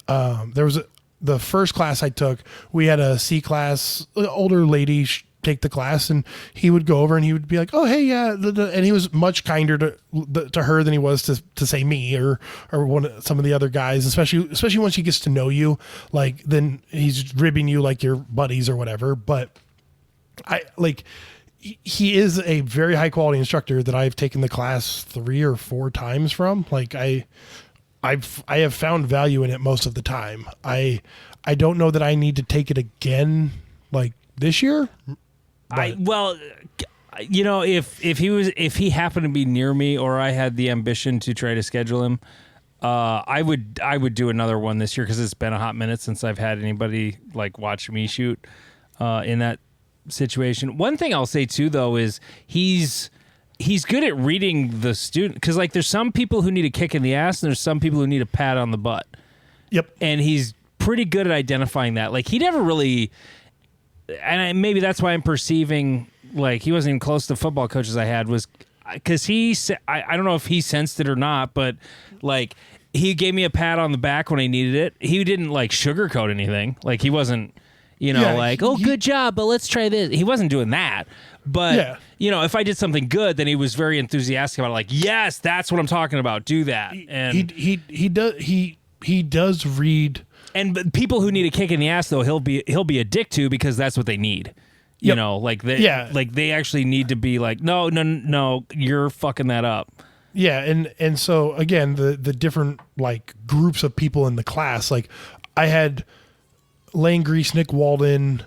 there was the first class I took, we had a C class, older lady take the class, and he would go over and he would be like, oh, hey, yeah. And he was much kinder to her than he was to say me or some of the other guys, especially once he gets to know you, like then he's ribbing you like your buddies or whatever. But he is a very high quality instructor that I've taken the class 3 or 4 times from. Like I have found value in it most of the time. I don't know that I need to take it again like this year. If he happened to be near me, or I had the ambition to try to schedule him, I would do another one this year, because it's been a hot minute since I've had anybody like watch me shoot. in that situation. One thing I'll say too, though, is he's good at reading the student, because like there's some people who need a kick in the ass and there's some people who need a pat on the butt. Yep. And he's pretty good at identifying that. Like he never really, maybe that's why I'm perceiving like he wasn't even close to football coaches I had, was because I don't know if he sensed it or not, but like he gave me a pat on the back when I needed it. He didn't like sugarcoat anything. Like he wasn't, good job, but let's try this. He wasn't doing that. But, if I did something good, then he was very enthusiastic about it. Like, yes, that's what I'm talking about. Do that. And he does read. And people who need a kick in the ass, though, he'll be a dick to, because that's what they need. Yep. Like they actually need to be like, no, you're fucking that up. Yeah, and so again, the different like groups of people in the class, like I had Lane Grease, Nick Walden,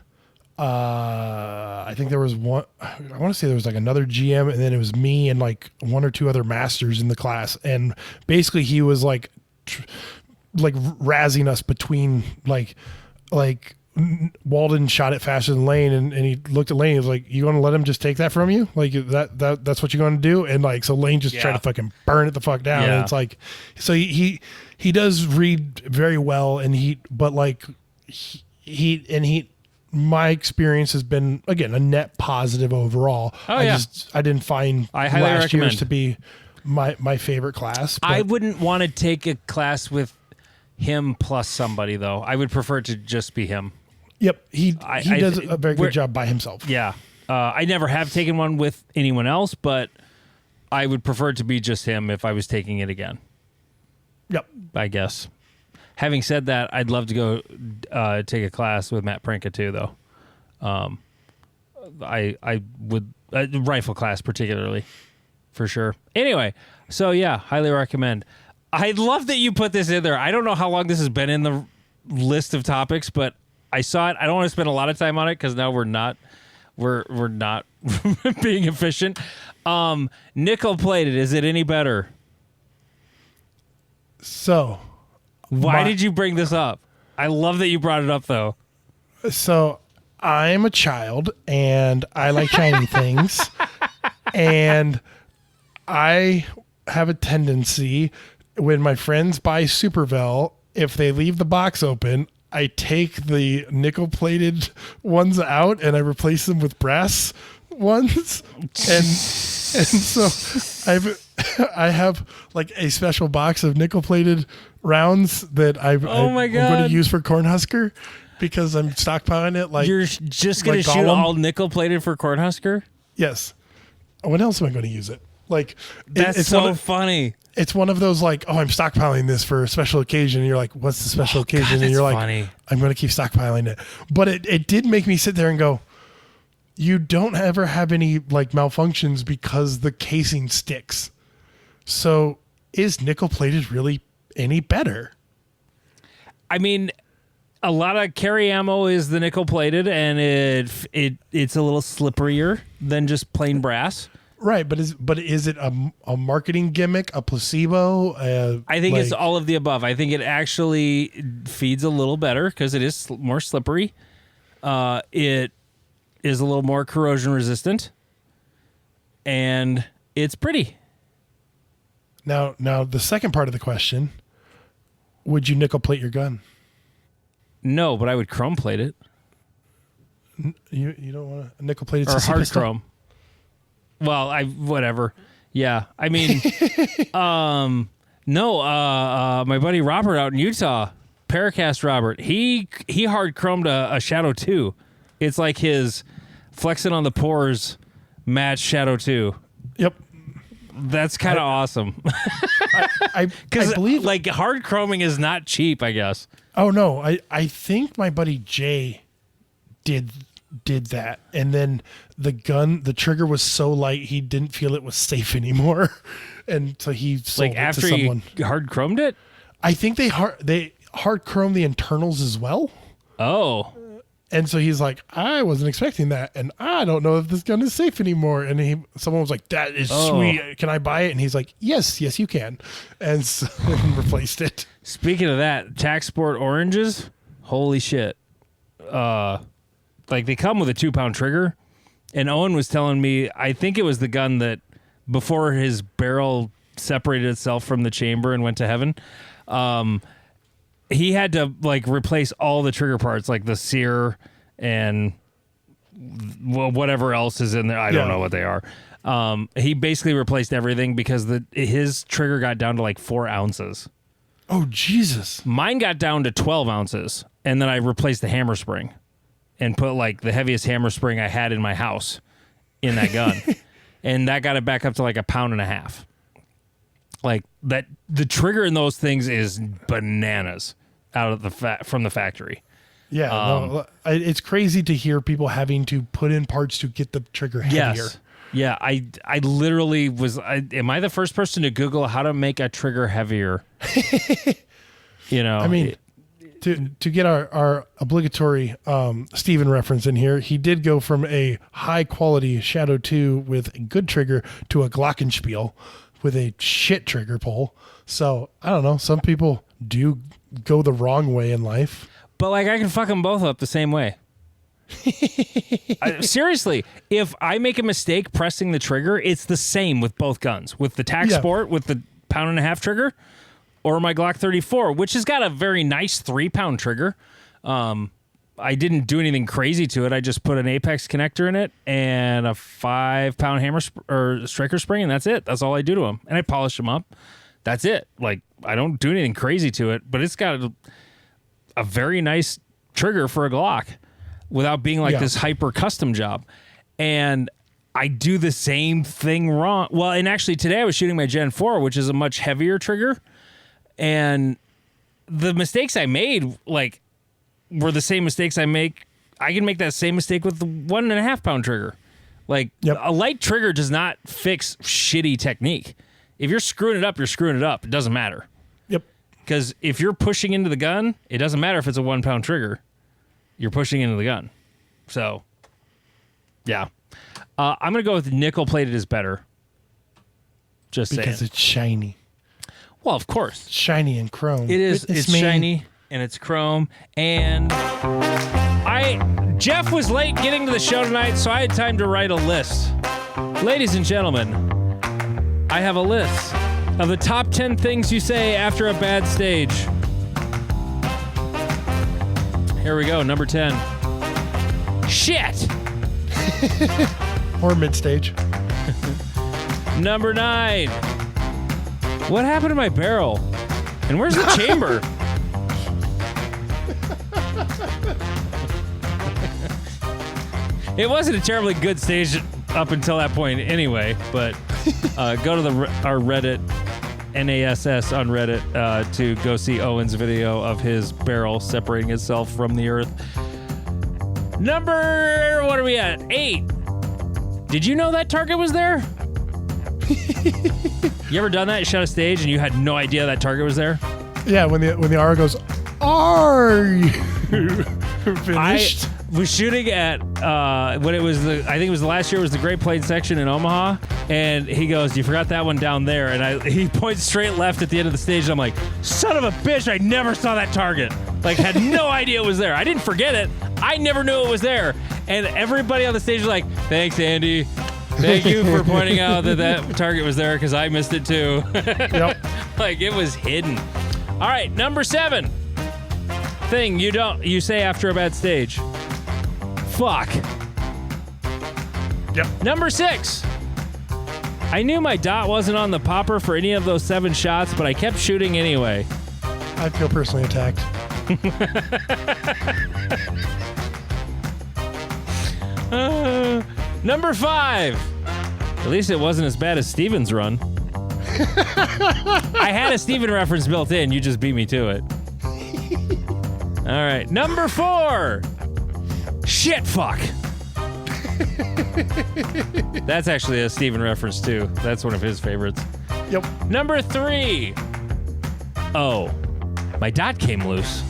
I think there was one, I want to say there was like another GM, and then it was me and like one or two other masters in the class, and basically he was like razzing us between like Walden shot it faster than Lane, and he looked at Lane. He was like, "You want to let him just take that from you? Like that's what you're going to do?" And like, so Lane just tried to fucking burn it the fuck down. Yeah. And it's like, so he does read very well, and my experience has been, again, a net positive overall. I didn't find I highly last recommend. year's to be my favorite class. I wouldn't want to take a class with him plus somebody, though. I would prefer it to just be him. Yep, he does a very good job by himself. Yeah, I never have taken one with anyone else, but I would prefer it to be just him if I was taking it again. Yep, I guess. Having said that, I'd love to go take a class with Matt Pranka too, though. I would rifle class particularly, for sure. Anyway, so yeah, highly recommend. I love that you put this in there. I don't know how long this has been in the list of topics, but I saw it. I don't want to spend a lot of time on it because now we're not being efficient. Nickel plated, is it any better? So, why did you bring this up? I love that you brought it up, though. So, I'm a child and I like shiny things, and I have a tendency, when my friends buy Supervel, if they leave the box open, I take the nickel-plated ones out and I replace them with brass ones. And so I have like a special box of nickel-plated rounds that I'm going to use for Cornhusker, because I'm stockpiling it. Like, you're just going to shoot all nickel-plated for Cornhusker? Yes. What else am I going to use it? Like, that's so funny. It's one of those like, I'm stockpiling this for a special occasion. And you're like, what's the special occasion? And you're like, funny. I'm going to keep stockpiling it. But it did make me sit there and go, you don't ever have any like malfunctions because the casing sticks. So is nickel plated really any better? I mean, a lot of carry ammo is the nickel plated, and it's a little slipperier than just plain brass. Right, but is it a marketing gimmick, a placebo? I think it's all of the above. I think it actually feeds a little better because it is more slippery. It is a little more corrosion resistant, and it's pretty. Now the second part of the question: would you nickel plate your gun? No, but I would chrome plate it. You don't want a nickel plated or CC hard pistol? chrome. Well, whatever. Yeah, I mean, no. My buddy Robert out in Utah, Paracast Robert, he hard chromed a Shadow 2. It's like his flexing on the pores match Shadow 2. Yep. That's kind of awesome. I believe like hard chroming is not cheap, I guess. Oh no, I think my buddy Jay did that, and then the trigger was so light he didn't feel it was safe anymore, and so he sold it after to someone. He hard chromed it. I think they hard chrome the internals as well. Oh. And so he's like, I wasn't expecting that, and I don't know if this gun is safe anymore. And someone was like, that is sweet. Can I buy it? And he's like, yes, you can. And so replaced it. Speaking of that, Tac Sport oranges, holy shit. like they come with a 2-pound trigger. And Owen was telling me, I think it was the gun that before his barrel separated itself from the chamber and went to heaven, he had to like replace all the trigger parts, like the sear and whatever else is in there. I don't know what they are. He basically replaced everything because his trigger got down to like 4 ounces. Oh, Jesus. Mine got down to 12 ounces, and then I replaced the hammer spring and put like the heaviest hammer spring I had in my house in that gun. And that got it back up to like 1.5 pounds. Like that, the trigger in those things is bananas out of from the factory. Yeah, no, it's crazy to hear people having to put in parts to get the trigger heavier. Yes. Yeah, I literally was. Am I the first person to Google how to make a trigger heavier? I mean, to get our obligatory Steven reference in here, he did go from a high quality Shadow 2 with a good trigger to a Glockenspiel with a shit trigger pull. So I don't know. Some people do go the wrong way in life. But like I can fuck them both up the same way. Seriously, if I make a mistake pressing the trigger, it's the same with both guns. With the TAC Sport, with the 1.5 pound trigger, or my Glock 34, which has got a very nice 3-pound trigger. I didn't do anything crazy to it. I just put an Apex connector in it and a 5-pound hammer or striker spring, and that's it. That's all I do to them. And I polish them up. That's it. Like, I don't do anything crazy to it, but it's got a very nice trigger for a Glock without being like this hyper custom job. And I do the same thing wrong. Well, and actually today I was shooting my Gen 4, which is a much heavier trigger. And the mistakes I made, like, were the same mistakes I make. I can make that same mistake with the 1.5 pound trigger. Like, a light trigger does not fix shitty technique. If you're screwing it up, you're screwing it up. It doesn't matter. Yep. Because if you're pushing into the gun, it doesn't matter if it's a 1 pound trigger. You're pushing into the gun. So, yeah. I'm going to go with nickel plated is better. Just saying. Because it's shiny. Well, of course. Shiny and chrome. It is. It's shiny and it's chrome. And Jeff was late getting to the show tonight, so I had time to write a list. Ladies and gentlemen, I have a list of the top 10 things you say after a bad stage. Here we go. Number 10. Shit. Or mid-stage. Number 9. What happened to my barrel? And where's the chamber? It wasn't a terribly good stage up until that point anyway, but go to our Reddit, NASS on Reddit, to go see Owen's video of his barrel separating itself from the earth. What are we at? 8. Did you know that target was there? You ever done that? You shot a stage and you had no idea that target was there? Yeah, when the R goes, are you finished? I was shooting at when it was I think it was the last year. It was the Great Plains section in Omaha, and he goes, "You forgot that one down there." And he points straight left at the end of the stage. And I'm like, "Son of a bitch! I never saw that target. Like, had no idea it was there. I didn't forget it. I never knew it was there." And everybody on the stage was like, "Thanks, Andy. Thank you for pointing out that target was there because I missed it too." Yep. Like, it was hidden. All right, number 7 thing you say after a bad stage. Fuck. Yep. Number 6. I knew my dot wasn't on the popper for any of those 7 shots, but I kept shooting anyway. I feel personally attacked. Number 5. At least it wasn't as bad as Steven's run. I had a Steven reference built in. You just beat me to it. All right. Number 4. Shit, fuck. That's actually a Steven reference, too. That's one of his favorites. Yep. Number 3. Oh, my dot came loose.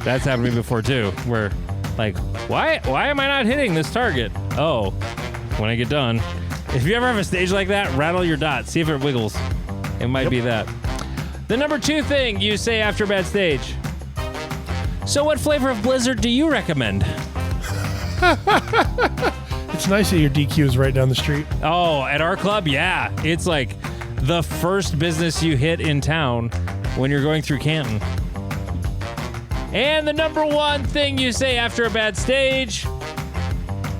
That's happened to me before, too, where, like, why am I not hitting this target? Oh, when I get done. If you ever have a stage like that, rattle your dot. See if it wiggles. It might be that. The number 2 thing you say after a bad stage. So what flavor of Blizzard do you recommend? It's nice that your DQ is right down the street. Oh, at our club, yeah. It's like the first business you hit in town when you're going through Canton. And the number one thing you say after a bad stage...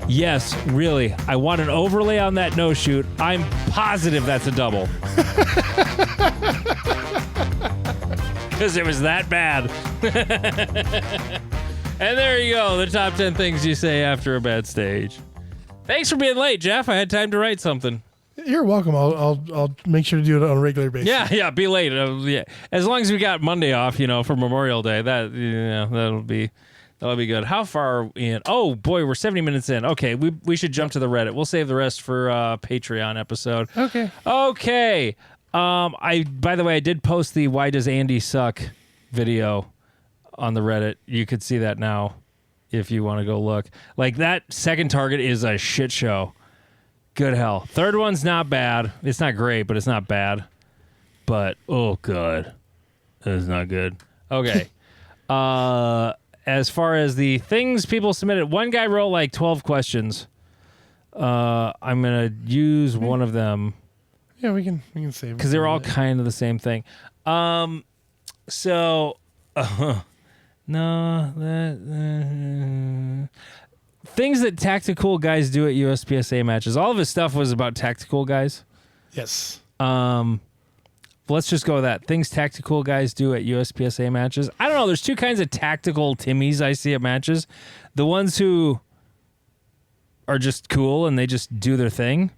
Yes, really. I want an overlay on that no-shoot. I'm positive that's a double. Because it was that bad. And there you go, the top 10 things you say after a bad stage. Thanks for being late, Jeff. I had time to write something. You're welcome. I'll make sure to do it on a regular basis. Yeah, be late. Yeah. As long as we got Monday off, for Memorial Day, that'll be good. How far are we in? Oh boy, we're 70 minutes in. Okay, we should jump to the Reddit. We'll save the rest for Patreon episode. Okay. By the way, I did post the "Why Does Andy Suck" video on the Reddit. You could see that now if you want to go look. Like, that second target is a shit show. Good hell. Third one's not bad. It's not great, but it's not bad. But oh god, it's not good. Okay. As far as the things people submitted, one guy wrote like 12 questions. I'm going to use one of them. Yeah, we can save it. Because they're all kind of the same thing. Things that tactical guys do at USPSA matches. All of his stuff was about tactical guys. Yes. Let's just go with that. Things tactical guys do at USPSA matches. I don't know. There's two kinds of tactical Timmies I see at matches. The ones who are just cool and they just do their thing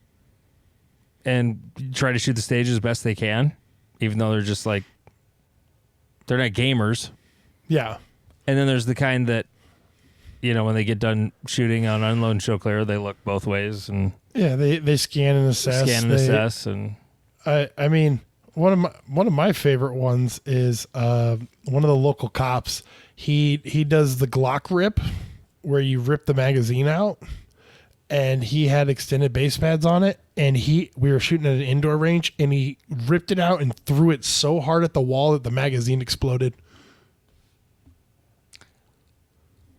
and try to shoot the stage as best they can, even though they're just like, they're not gamers. Yeah. And then there's the kind that, when they get done shooting on unload and show clear, they look both ways. And yeah, they scan and assess. And I mean... One of my favorite ones is one of the local cops. He does the Glock rip, where you rip the magazine out, and he had extended base pads on it. And we were shooting at an indoor range, and he ripped it out and threw it so hard at the wall that the magazine exploded.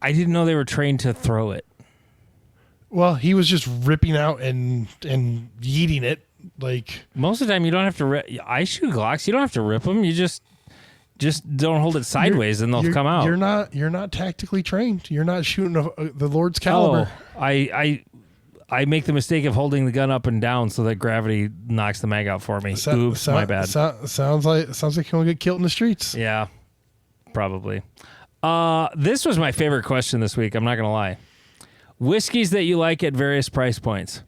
I didn't know they were trained to throw it. Well, he was just ripping out and yeeting it. Like, most of the time, you don't have to rip. I shoot Glocks. You don't have to rip them. You just don't hold it sideways, and they'll come out. You're not tactically trained. You're not shooting the Lord's caliber. Oh, I make the mistake of holding the gun up and down so that gravity knocks the mag out for me. Oops, my bad. Sounds like you'll get killed in the streets. Yeah, probably. This was my favorite question this week. I'm not gonna lie. Whiskeys that you like at various price points.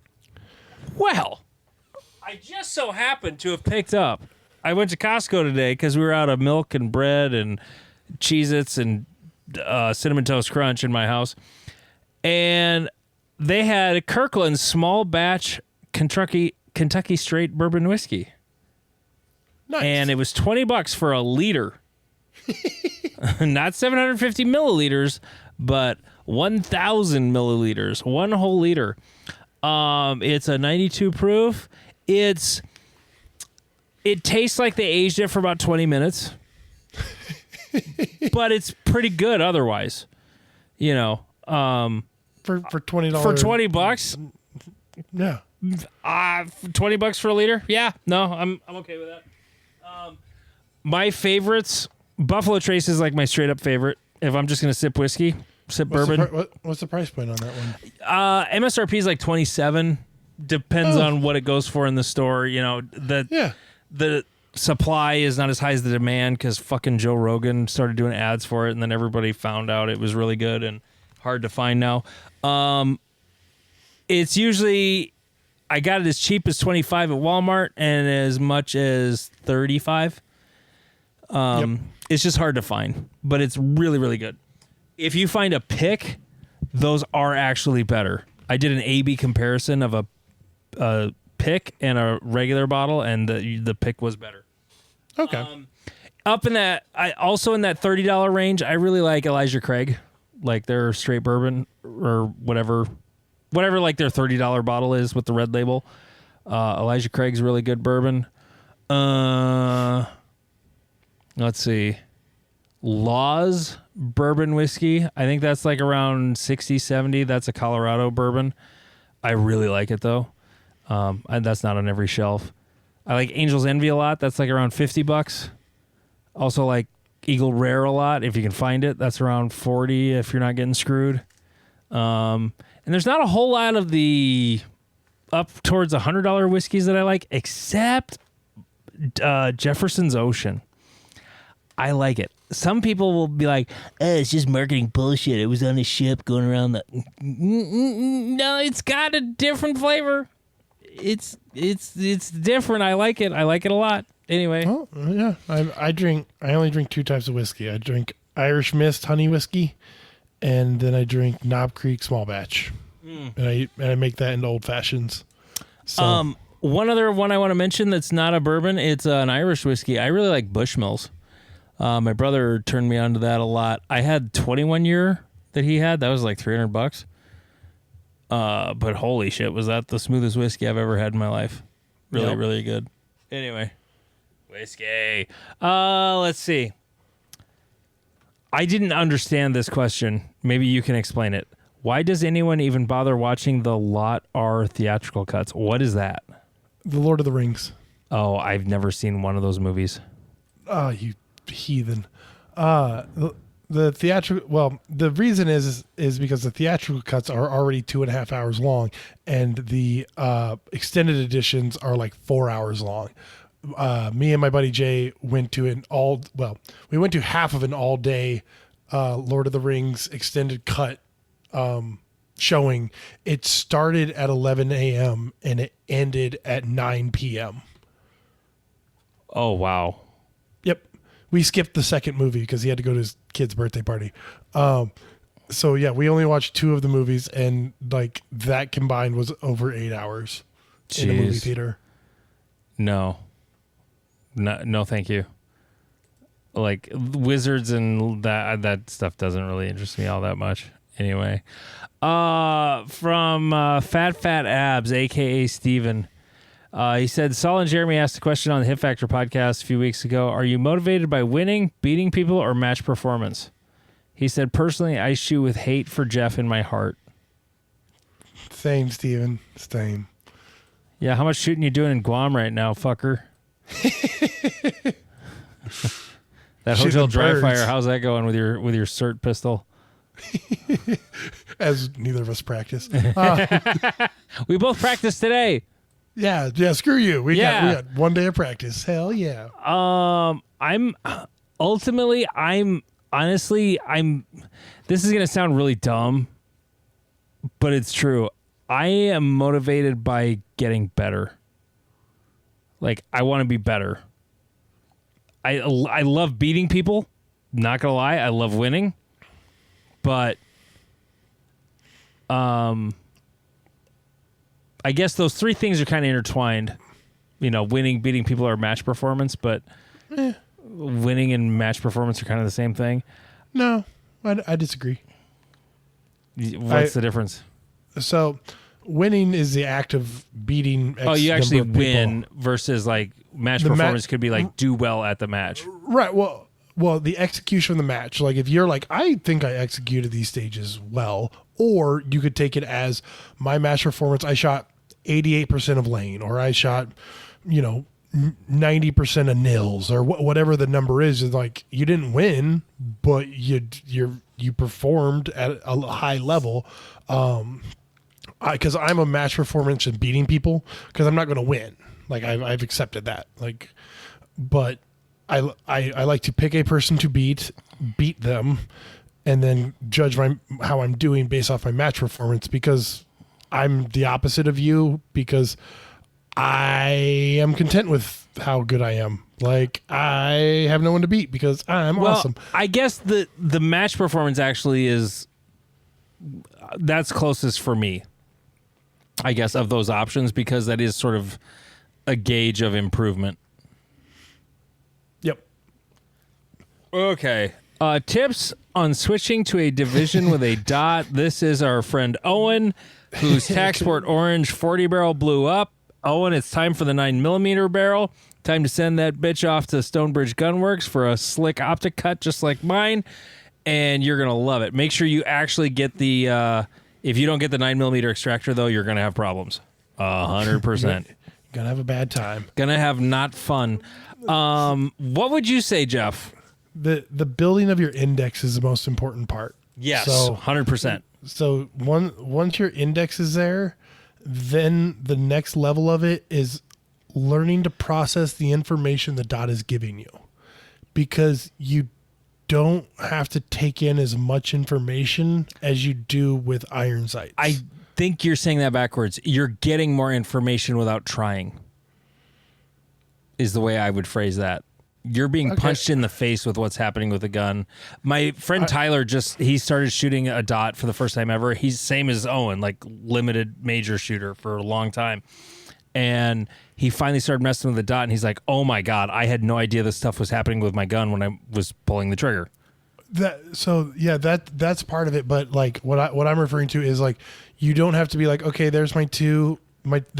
Well, I just so happened to have picked up. I went to Costco today because we were out of milk and bread and Cheez-Its and Cinnamon Toast Crunch in my house. And they had Kirkland's small batch Kentucky straight bourbon whiskey. Nice. And it was $20 for a liter. Not 750 milliliters, but 1,000 milliliters. One whole liter. It's a 92 proof. It tastes like they aged it for about 20 minutes. But it's pretty good otherwise. For $20. For $20? Yeah. $20 for a liter? Yeah. No, I'm okay with that. My favorites, Buffalo Trace is like my straight up favorite. If I'm just going to sip whiskey, bourbon. What's the price point on that one? MSRP is like $27. Depends on what it goes for in the store. The supply is not as high as the demand because fucking Joe Rogan started doing ads for it, and then everybody found out it was really good and hard to find now. It's usually, I got it as cheap as $25 at Walmart and as much as $35. It's just hard to find, but it's really, really good. If you find a pick, those are actually better. I did an A/B comparison of a pick and a regular bottle, and the pick was better. Okay. Up in that, in that $30 range, I really like Elijah Craig, like their straight bourbon or whatever like their $30 bottle is with the red label. Elijah Craig's really good bourbon. Let's see. Laws bourbon whiskey. I think that's like around 60, 70. That's a Colorado bourbon. I really like it though. And that's not on every shelf. I like Angel's Envy a lot. That's like around $50. Also like Eagle Rare a lot if you can find it. That's around 40 if you're not getting screwed. And there's not a whole lot of the up towards $100 whiskeys that I like, except Jefferson's Ocean. I like it. Some people will be like, it's just marketing bullshit. It was on a ship going around the... No, it's got a different flavor. It's different. I like it. I like it a lot. Anyway. Oh, yeah. I only drink 2 types of whiskey. I drink Irish Mist honey whiskey, and then I drink Knob Creek small batch. And I make that into old fashions. So one other one I want to mention that's not a bourbon, it's an Irish whiskey. I really like Bushmills. My brother turned me on to that a lot. I had 21 year that he had. That was like $300. But holy shit, was that the smoothest whiskey I've ever had in my life. Really, really good. Anyway. Whiskey. Let's see. I didn't understand this question. Maybe you can explain it. Why does anyone even bother watching the Lot R theatrical cuts? What is that? The Lord of the Rings. Oh, I've never seen one of those movies. Oh, you heathen. The theatrical, well, the reason is because the theatrical cuts are already 2.5 hours long, and the extended editions are like 4 hours long. Me and my buddy Jay went to we went to half of an all-day Lord of the Rings extended cut showing. It started at 11 a.m. and it ended at 9 p.m. Oh, wow. Yep. We skipped the second movie because he had to go to his kid's birthday party. So yeah, we only watched 2 of the movies, and like that combined was over 8 hours in the movie theater. No, thank you. Like wizards and that stuff doesn't really interest me all that much. Anyway, from Fat Abs, aka Steven. He said, Saul and Jeremy asked a question on the Hit Factor podcast a few weeks ago. Are you motivated by winning, beating people, or match performance? He said, personally, I shoot with hate for Jeff in my heart. Same, Steven. Same. Yeah, how much shooting you doing in Guam right now, fucker? That Hotel Dry Fire, how's that going with your cert pistol? As neither of us practice. We both practiced today. Yeah, screw you. We got 1 day of practice. Hell yeah. I'm this is going to sound really dumb, but it's true. I am motivated by getting better. Like, I want to be better. I love beating people. Not going to lie. I love winning. But, I guess those 3 things are kind of intertwined. You know, winning, beating people, or match performance, but winning and match performance are kind of the same thing. No, I disagree. What's the difference? So, winning is the act of beating X you actually number of win people. Versus like match performance could be like do well at the match. Right. Well, the execution of the match. Like if you're like, I think I executed these stages well, or you could take it as my match performance. I shot 88% of lane, or I shot, 90% of nils, or whatever the number is. Is like you didn't win, but you performed at a high level. Because I'm a match performance and beating people, because I'm not going to win. Like I've accepted that. Like, but I like to pick a person to beat them, and then judge how I'm doing based off my match performance, because I'm the opposite of you, because I am content with how good I am. Like I have no one to beat because I'm awesome. I guess the match performance actually that's closest for me, I guess, of those options, because that is sort of a gauge of improvement. Yep. Okay. Tips on switching to a division with a dot. This is our friend Owen, whose Taxport Orange 40 barrel blew up. Owen, it's time for the 9mm barrel. Time to send that bitch off to Stonebridge Gunworks for a slick optic cut just like mine, and you're going to love it. Make sure you actually get the, if you don't get the 9mm extractor, though, you're going to have problems. 100%. Gonna have a bad time. Gonna have not fun. What would you say, Jeff? The building of your index is the most important part. Yes, So 100%. So once your index is there, then the next level of it is learning to process the information the dot is giving you, because you don't have to take in as much information as you do with iron sights. I think you're saying that backwards. You're getting more information without trying, is the way I would phrase that. You're being punched in the face with what's happening with the gun. My friend Tyler he started shooting a dot for the first time ever. He's same as Owen, like limited major shooter for a long time. And he finally started messing with the dot, and he's like, "Oh my God, I had no idea this stuff was happening with my gun when I was pulling the trigger." That's part of it, but like what I'm referring to is like, you don't have to be like, okay, there's the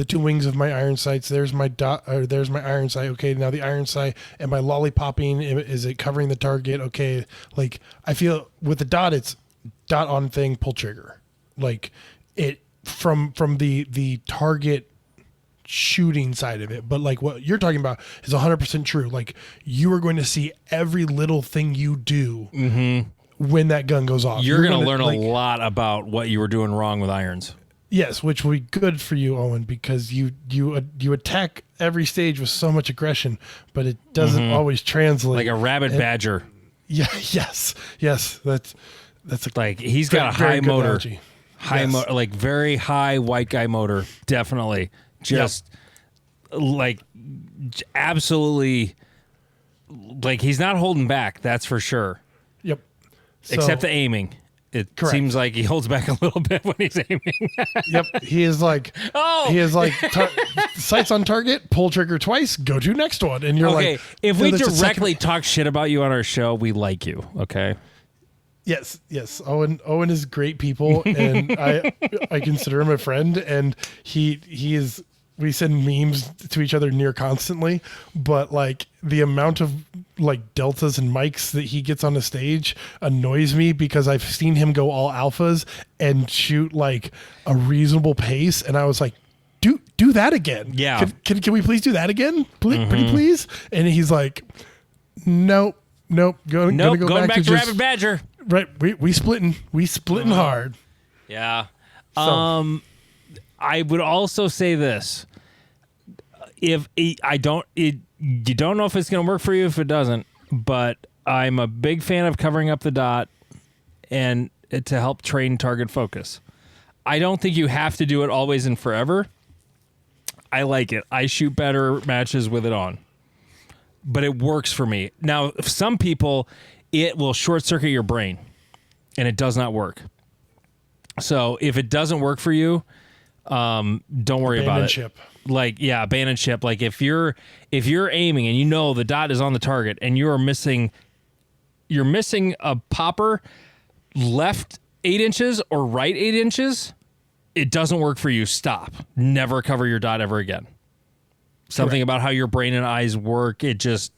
two wings of my iron sights. There's my dot, or there's my iron sight. Okay, now the iron sight, am I lollipopping? Is it covering the target? Okay, like I feel with the dot, it's dot on thing, pull trigger, like it from the target shooting side of it. But like what you're talking about is 100% true. Like you are going to see every little thing you do when that gun goes off. You're going to learn a lot about what you were doing wrong with irons. Yes, which will be good for you, Owen, because you attack every stage with so much aggression, but it doesn't always translate. Like a rabid badger. Yeah. Yes. That's like he's got a high motor, analogy. like very high white guy motor. Definitely, just like absolutely, like he's not holding back. That's for sure. Yep. Except the aiming. It seems like he holds back a little bit when he's aiming. Yep. He is like, sights on target, pull trigger twice, go to next one. And you're like, if we directly talk shit about you on our show, we like you. Okay. Yes. Owen is great people, and I consider him a friend, and he is. We send memes to each other near constantly, but like the amount of like deltas and mics that he gets on the stage annoys me, because I've seen him go all alphas and shoot like a reasonable pace, and I was like, do that again. Yeah. Can we please do that again? Pretty please. And he's like, nope. Going back to Rabbit Badger. Right. We splitting hard. Yeah. So. I would also say this: you don't know if it's going to work for you if it doesn't, but I'm a big fan of covering up the dot and to help train target focus. I don't think you have to do it always and forever. I like it. I shoot better matches with it on, but it works for me. Now, some people, it will short circuit your brain, and it does not work. So if it doesn't work for you, don't worry about it. Ship. Like, abandon ship. Like if you're aiming and you know the dot is on the target and you're missing a popper left 8 inches or right 8 inches, it doesn't work for you. Stop. Never cover your dot ever again. Something about how your brain and eyes work, it's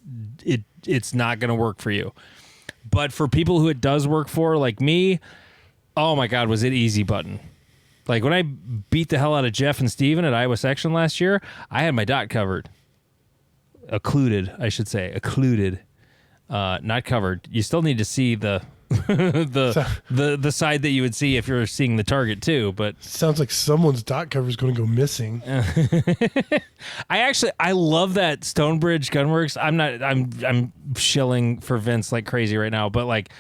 not going to work for you. But for people who it does work for, like me, oh my God, was it easy button. Like when I beat the hell out of Jeff and Steven at Iowa Section last year, I had my dot covered. Occluded, I should say. Occluded. Not covered. You still need to see the the side that you would see if you're seeing the target too, but sounds like someone's dot cover is going to go missing. I love that Stonebridge Gunworks. I'm shilling for Vince like crazy right now, but like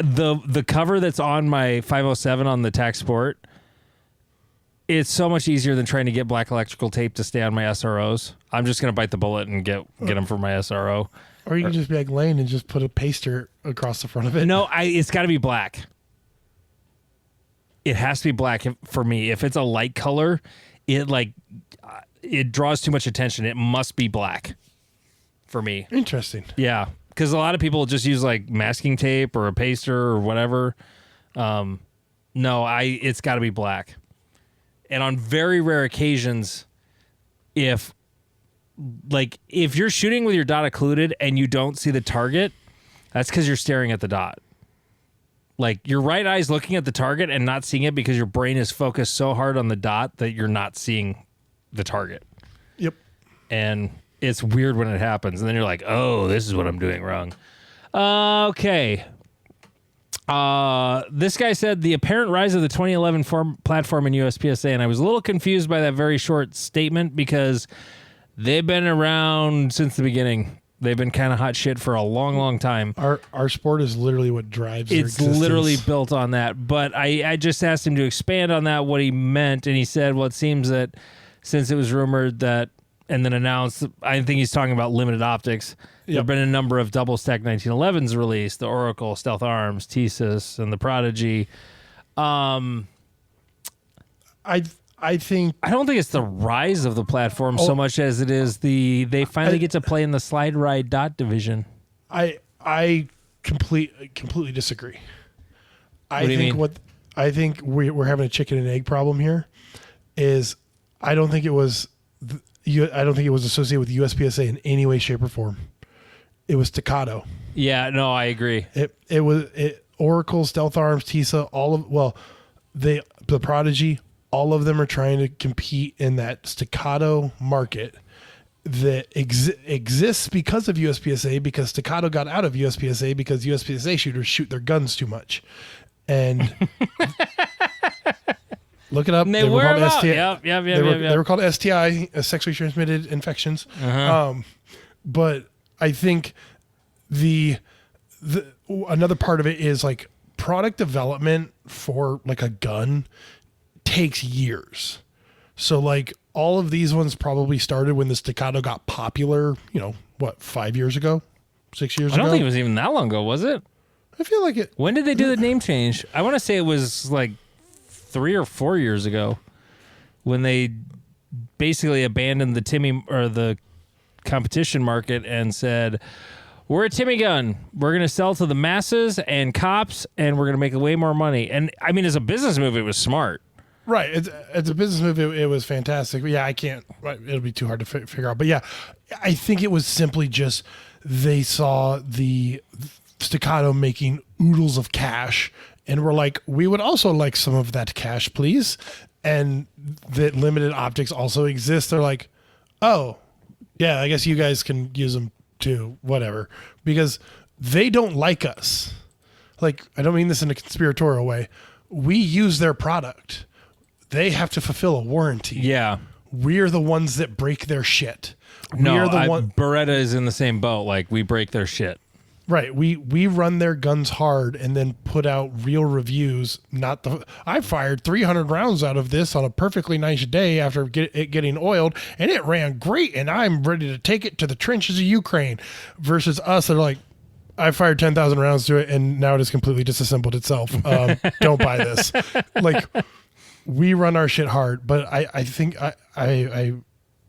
the cover that's on my 507 on the TAC Sport, it's so much easier than trying to get black electrical tape to stay on my SROs. I'm just going to bite the bullet and get them for my SRO. Or you can just be like Lane and just put a paster across the front of it. No, it's got to be black. It has to be black for me. If it's a light color, it draws too much attention. It must be black for me. Interesting. Yeah. Because a lot of people just use like masking tape or a paster or whatever. It's got to be black. And on very rare occasions, if like if you're shooting with your dot occluded and you don't see the target, that's because you're staring at the dot. Like your right eye's looking at the target and not seeing it because your brain is focused so hard on the dot that you're not seeing the target. Yep. And it's weird when it happens. And then you're like, oh, this is what I'm doing wrong. Okay. This guy said the apparent rise of the 2011 platform in USPSA, and I was a little confused by that very short statement because they've been around since the beginning. They've been kind of hot shit for a long, long time. Our sport is literally what drives their It's existence. literally built on that. But I just asked him to expand on that, what he meant, and he said, well, it seems that since it was rumored that and then announced, I think he's talking about limited optics. There have been a number of double stack 1911s released, the Oracle, Stealth Arms, Thesis, and the Prodigy. I think I don't think it's the rise of the platform so much as it is they finally get to play in the slide ride dot division. I completely disagree. What do you mean? I think we're having a chicken and egg problem here. Is I don't think it was associated with USPSA in any way, shape, or form. It was Staccato. Yeah, no, I agree. It was Oracle, Stealth Arms, TISA, the Prodigy. All of them are trying to compete in that Staccato market that exists because of USPSA, because Staccato got out of USPSA because USPSA shooters shoot their guns too much. And look it up. And they were called STI. They were called STI, sexually transmitted infections. Uh-huh. But I think the another part of it is like product development for like a gun takes years. So like all of these ones probably started when the Staccato got popular, 5 years ago, 6 years ago? I don't think it was even that long ago, was it? I feel like it. When did they do the name change? I want to say it was like 3 or 4 years ago when they basically abandoned the Timmy or the competition market and said, we're a Timmy gun. We're going to sell to the masses and cops, and we're going to make way more money. And I mean, as a business move, it was smart. Right. It's a business move. It was fantastic. But yeah, I can't. It'll be too hard to figure out. But yeah, I think it was simply just they saw the Staccato making oodles of cash and were like, we would also like some of that cash, please. And that limited optics also exist. They're like, oh, yeah, I guess you guys can use them too, whatever. Because they don't like us. Like, I don't mean this in a conspiratorial way. We use their product. They have to fulfill a warranty. Yeah. We're the ones that break their shit. Beretta is in the same boat. Like, we break their shit. Right. We run their guns hard and then put out real reviews. I fired 300 rounds out of this on a perfectly nice day after it getting oiled, and it ran great, and I'm ready to take it to the trenches of Ukraine. Versus us that are like, I fired 10,000 rounds to it, and now it has completely disassembled itself. Don't buy this. Like, we run our shit hard, but I think I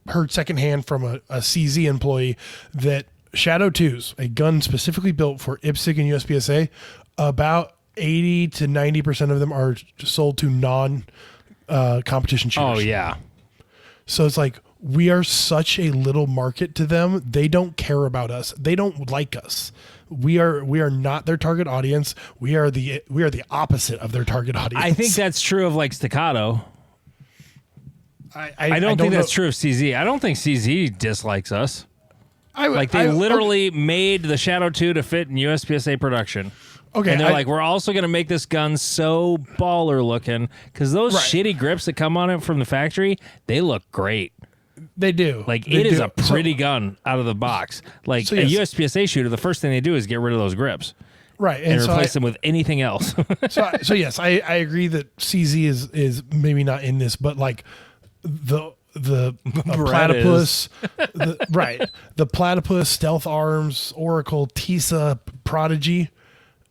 heard secondhand from a CZ employee that Shadow 2s, a gun specifically built for IPSC and USPSA, about 80 to 90% of them are sold to non-competition shooters. Oh, yeah. So it's like, we are such a little market to them. They don't care about us. They don't like us. We are not their target audience. We are the opposite of their target audience. I think that's true of like Staccato. I don't think that's true of CZ. I don't think CZ dislikes us. They literally made the Shadow 2 to fit in USPSA production. Okay. And they're like, we're also going to make this gun so baller looking because those shitty grips that come on it from the factory, they look great. They do. Like, it is a pretty gun out of the box. Like, a USPSA shooter, the first thing they do is get rid of those grips. Right. And replace them with anything else. so yes, I agree that CZ is maybe not in this, but like the platypus, the platypus, Stealth Arms, Oracle, TISA, Prodigy,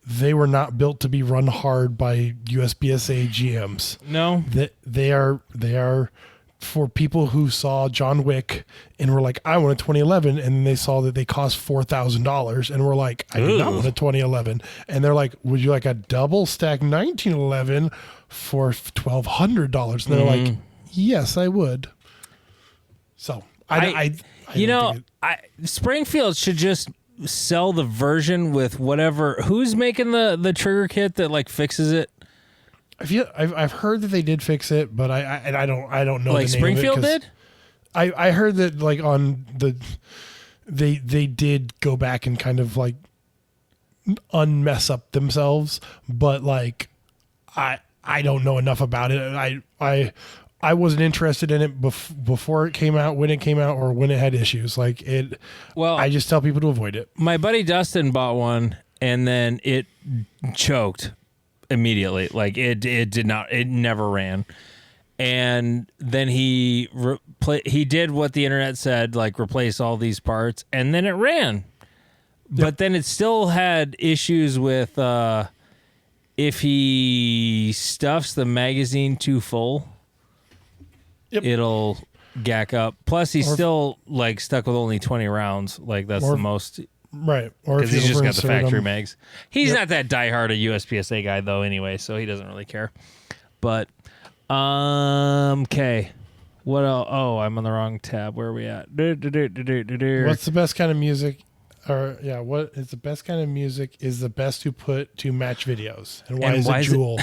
they were not built to be run hard by USPSA GMs. No, they are for people who saw John Wick and were like, I want a 2011, and then they saw that they cost $4,000 and were like, I do not want a 2011, and they're like, would you like a double stack 1911 for $1,200? And they're like, yes, I would. So Springfield should just sell the version with whatever. Who's making the trigger kit that like fixes it? I've heard that they did fix it, but I don't know. Like the name Springfield of it did. I heard that like on the they did go back and kind of like unmess up themselves, but like I don't know enough about it. I wasn't interested in it before it came out, when it came out, or when it had issues. Like it. Well, I just tell people to avoid it. My buddy Dustin bought one, and then it choked immediately. Like it did not. It never ran. And then he did what the internet said, like replace all these parts, and then it ran. But then it still had issues with if he stuffs the magazine too full. Yep. It'll gack up. Plus, he's still like stuck with only 20 rounds. Like that's the most, right? Or because he's just got the factory mags. He's not that diehard a USPSA guy though, anyway, so he doesn't really care. But okay, what else? Oh, I'm on the wrong tab. Where are we at? What's the best kind of music? Or what is the best kind of music? Is the best to put to match videos, and why is it Jewel?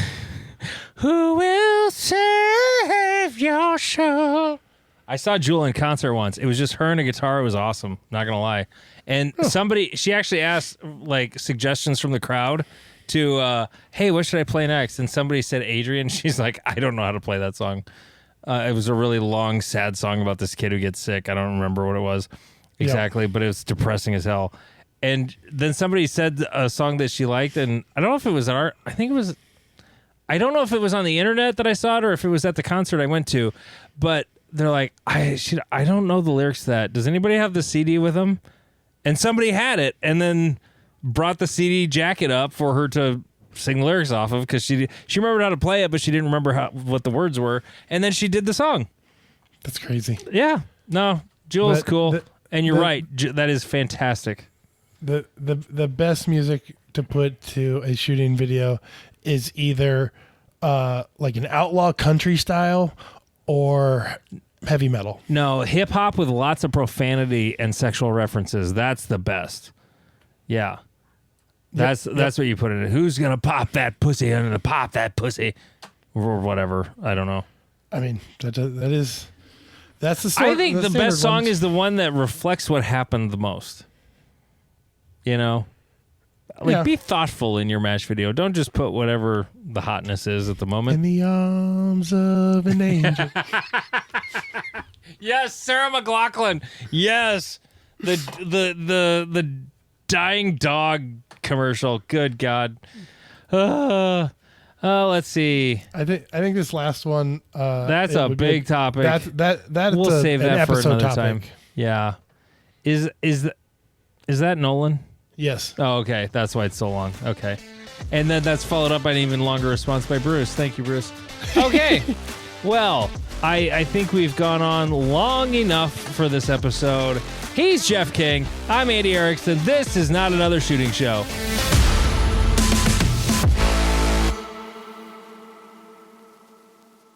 Who will save your soul? I saw Jewel in concert once. It was just her and a guitar. It was awesome. Not gonna lie. And she actually asked like suggestions from the crowd to, hey, what should I play next? And somebody said Adrian. She's like, I don't know how to play that song. It was a really long, sad song about this kid who gets sick. I don't remember what it was exactly, but it was depressing as hell. And then somebody said a song that she liked, and I don't know if it was I don't know if it was on the internet that I saw it or if it was at the concert I went to, but they're like, I don't know the lyrics to that. Does anybody have the CD with them? And somebody had it and then brought the CD jacket up for her to sing lyrics off of because she remembered how to play it, but she didn't remember what the words were. And then she did the song. That's crazy. Yeah. No, Jewel's cool. And you're right. That is fantastic. The best music to put to a shooting video is either like an outlaw country style or heavy metal. No, hip hop with lots of profanity and sexual references. That's the best. Yeah. That's what you put in it. Who's gonna pop that pussy? I'm gonna pop that pussy, or whatever. I don't know. I mean, that's the sort, I think the best song is the one that reflects what happened the most. You know, like be thoughtful in your match video. Don't just put whatever the hotness is at the moment. In the arms of an angel. Yes, Sarah McLachlan. Yes, the dying dog commercial. Good God. Let's see. I think this last one. That's a big topic. We'll save that for another time. Yeah. Is that Nolan? Yes. Oh, okay. That's why it's so long. Okay. And then that's followed up by an even longer response by Bruce. Thank you, Bruce. Okay. Well, I think we've gone on long enough for this episode. He's Jeff King. I'm Andy Erickson. This is Not Another Shooting Show.